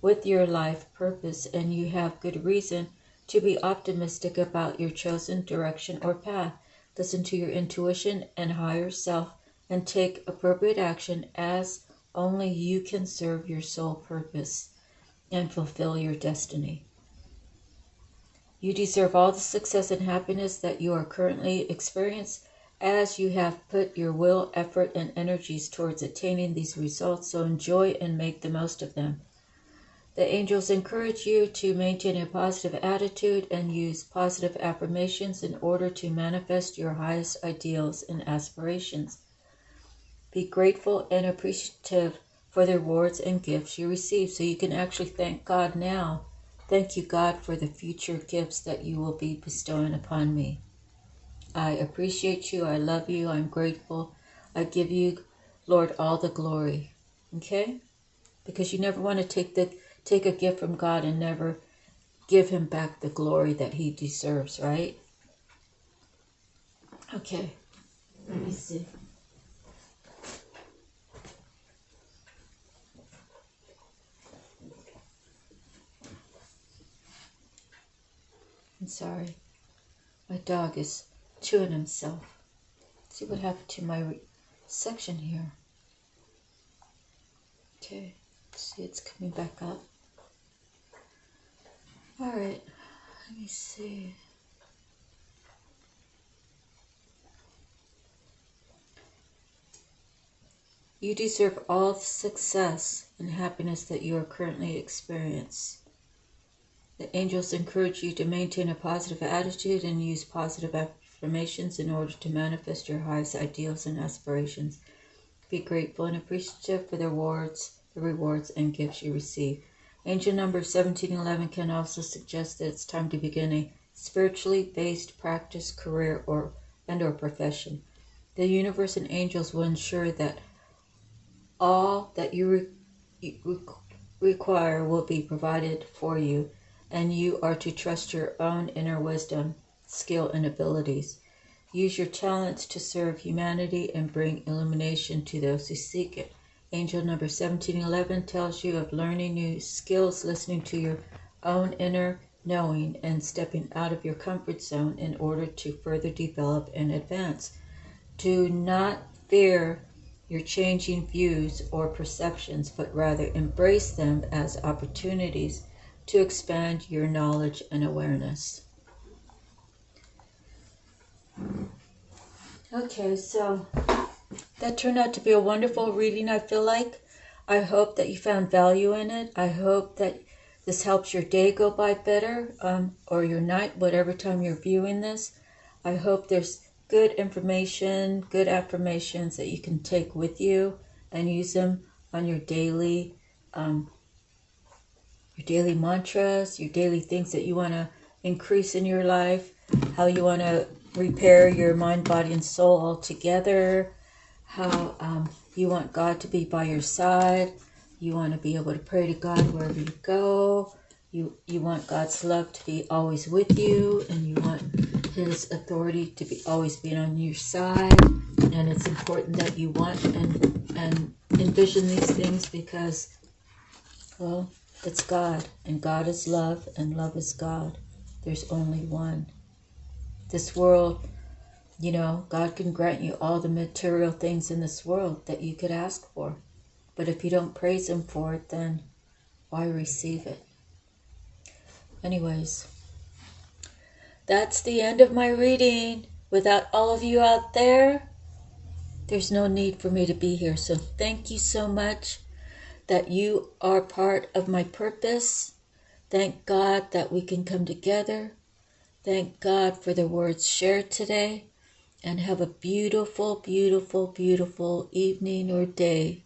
with your life purpose, and you have good reason to be optimistic about your chosen direction or path. Listen to your intuition and higher self, and take appropriate action, as only you can serve your soul purpose and fulfill your destiny. You deserve all the success and happiness that you are currently experiencing, as you have put your will, effort, and energies towards attaining these results, so enjoy and make the most of them. The angels encourage you to maintain a positive attitude and use positive affirmations in order to manifest your highest ideals and aspirations. Be grateful and appreciative for the rewards and gifts you receive, so you can actually thank God now. Thank you, God, for the future gifts that you will be bestowing upon me. I appreciate you. I love you. I'm grateful. I give you, Lord, all the glory. Okay? Because you never want to take a gift from God and never give him back the glory that he deserves, right? Okay. Let me see. I'm sorry. My dog is chewing himself. Let's see what happened to my section here. Okay, let's see, it's coming back up. Alright, let me see. You deserve all the success and happiness that you are currently experiencing. The angels encourage you to maintain a positive attitude and use positive affirmations in order to manifest your highest ideals and aspirations. Be grateful and appreciative for the rewards and gifts you receive. Angel number 1711 can also suggest that it's time to begin a spiritually based practice, career, or profession. The universe and angels will ensure that all that you require will be provided for you, and you are to trust your own inner wisdom, skill, and abilities. Use your talents to serve humanity and bring illumination to those who seek it. Angel number 1711 tells you of learning new skills, listening to your own inner knowing, and stepping out of your comfort zone in order to further develop and advance. Do not fear your changing views or perceptions, but rather embrace them as opportunities to expand your knowledge and awareness. Okay, so that turned out to be a wonderful reading, I feel like. I hope that you found value in it. I hope that this helps your day go by better, or your night, whatever time you're viewing this. I hope there's good information, good affirmations that you can take with you and use them on your daily mantras, your daily things that you want to increase in your life, how you want to repair your mind, body, and soul all together, how you want God to be by your side, you want to be able to pray to God wherever you go, you want God's love to be always with you, and you want His authority to be always being on your side. And it's important that you want and envision these things because, well, it's God, and God is love, and love is God. There's only one. This world, God can grant you all the material things in this world that you could ask for. But if you don't praise Him for it, then why receive it? Anyways, that's the end of my reading. Without all of you out there, there's no need for me to be here. So thank you so much that you are part of my purpose. Thank God that we can come together. Thank God for the words shared today. And have a beautiful, beautiful, beautiful evening or day.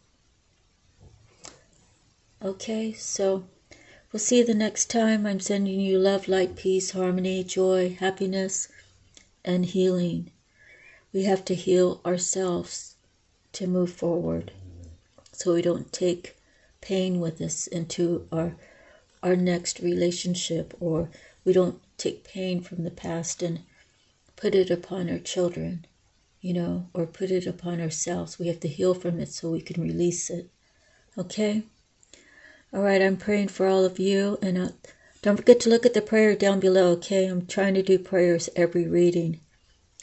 Okay, so we'll see you the next time. I'm sending you love, light, peace, harmony, joy, happiness, and healing. We have to heal ourselves to move forward so we don't take pain with us into our next relationship, or we don't take pain from the past and put it upon our children, or put it upon ourselves. We have to heal from it so we can release it. Okay? All right, I'm praying for all of you, and don't forget to look at the prayer down below, okay? I'm trying to do prayers every reading,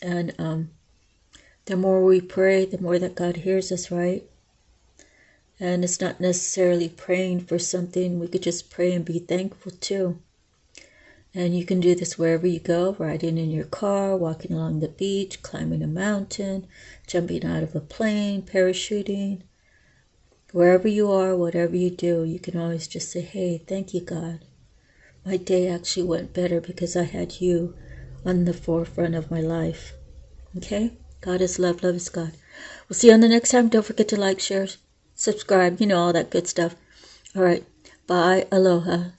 and the more we pray, the more that God hears us, right? And it's not necessarily praying for something. We could just pray and be thankful too. And you can do this wherever you go, riding in your car, walking along the beach, climbing a mountain, jumping out of a plane, parachuting. Wherever you are, whatever you do, you can always just say, hey, thank you, God. My day actually went better because I had you on the forefront of my life. Okay? God is love, love is God. We'll see you on the next time. Don't forget to like, share, subscribe, all that good stuff. All right. Bye. Aloha.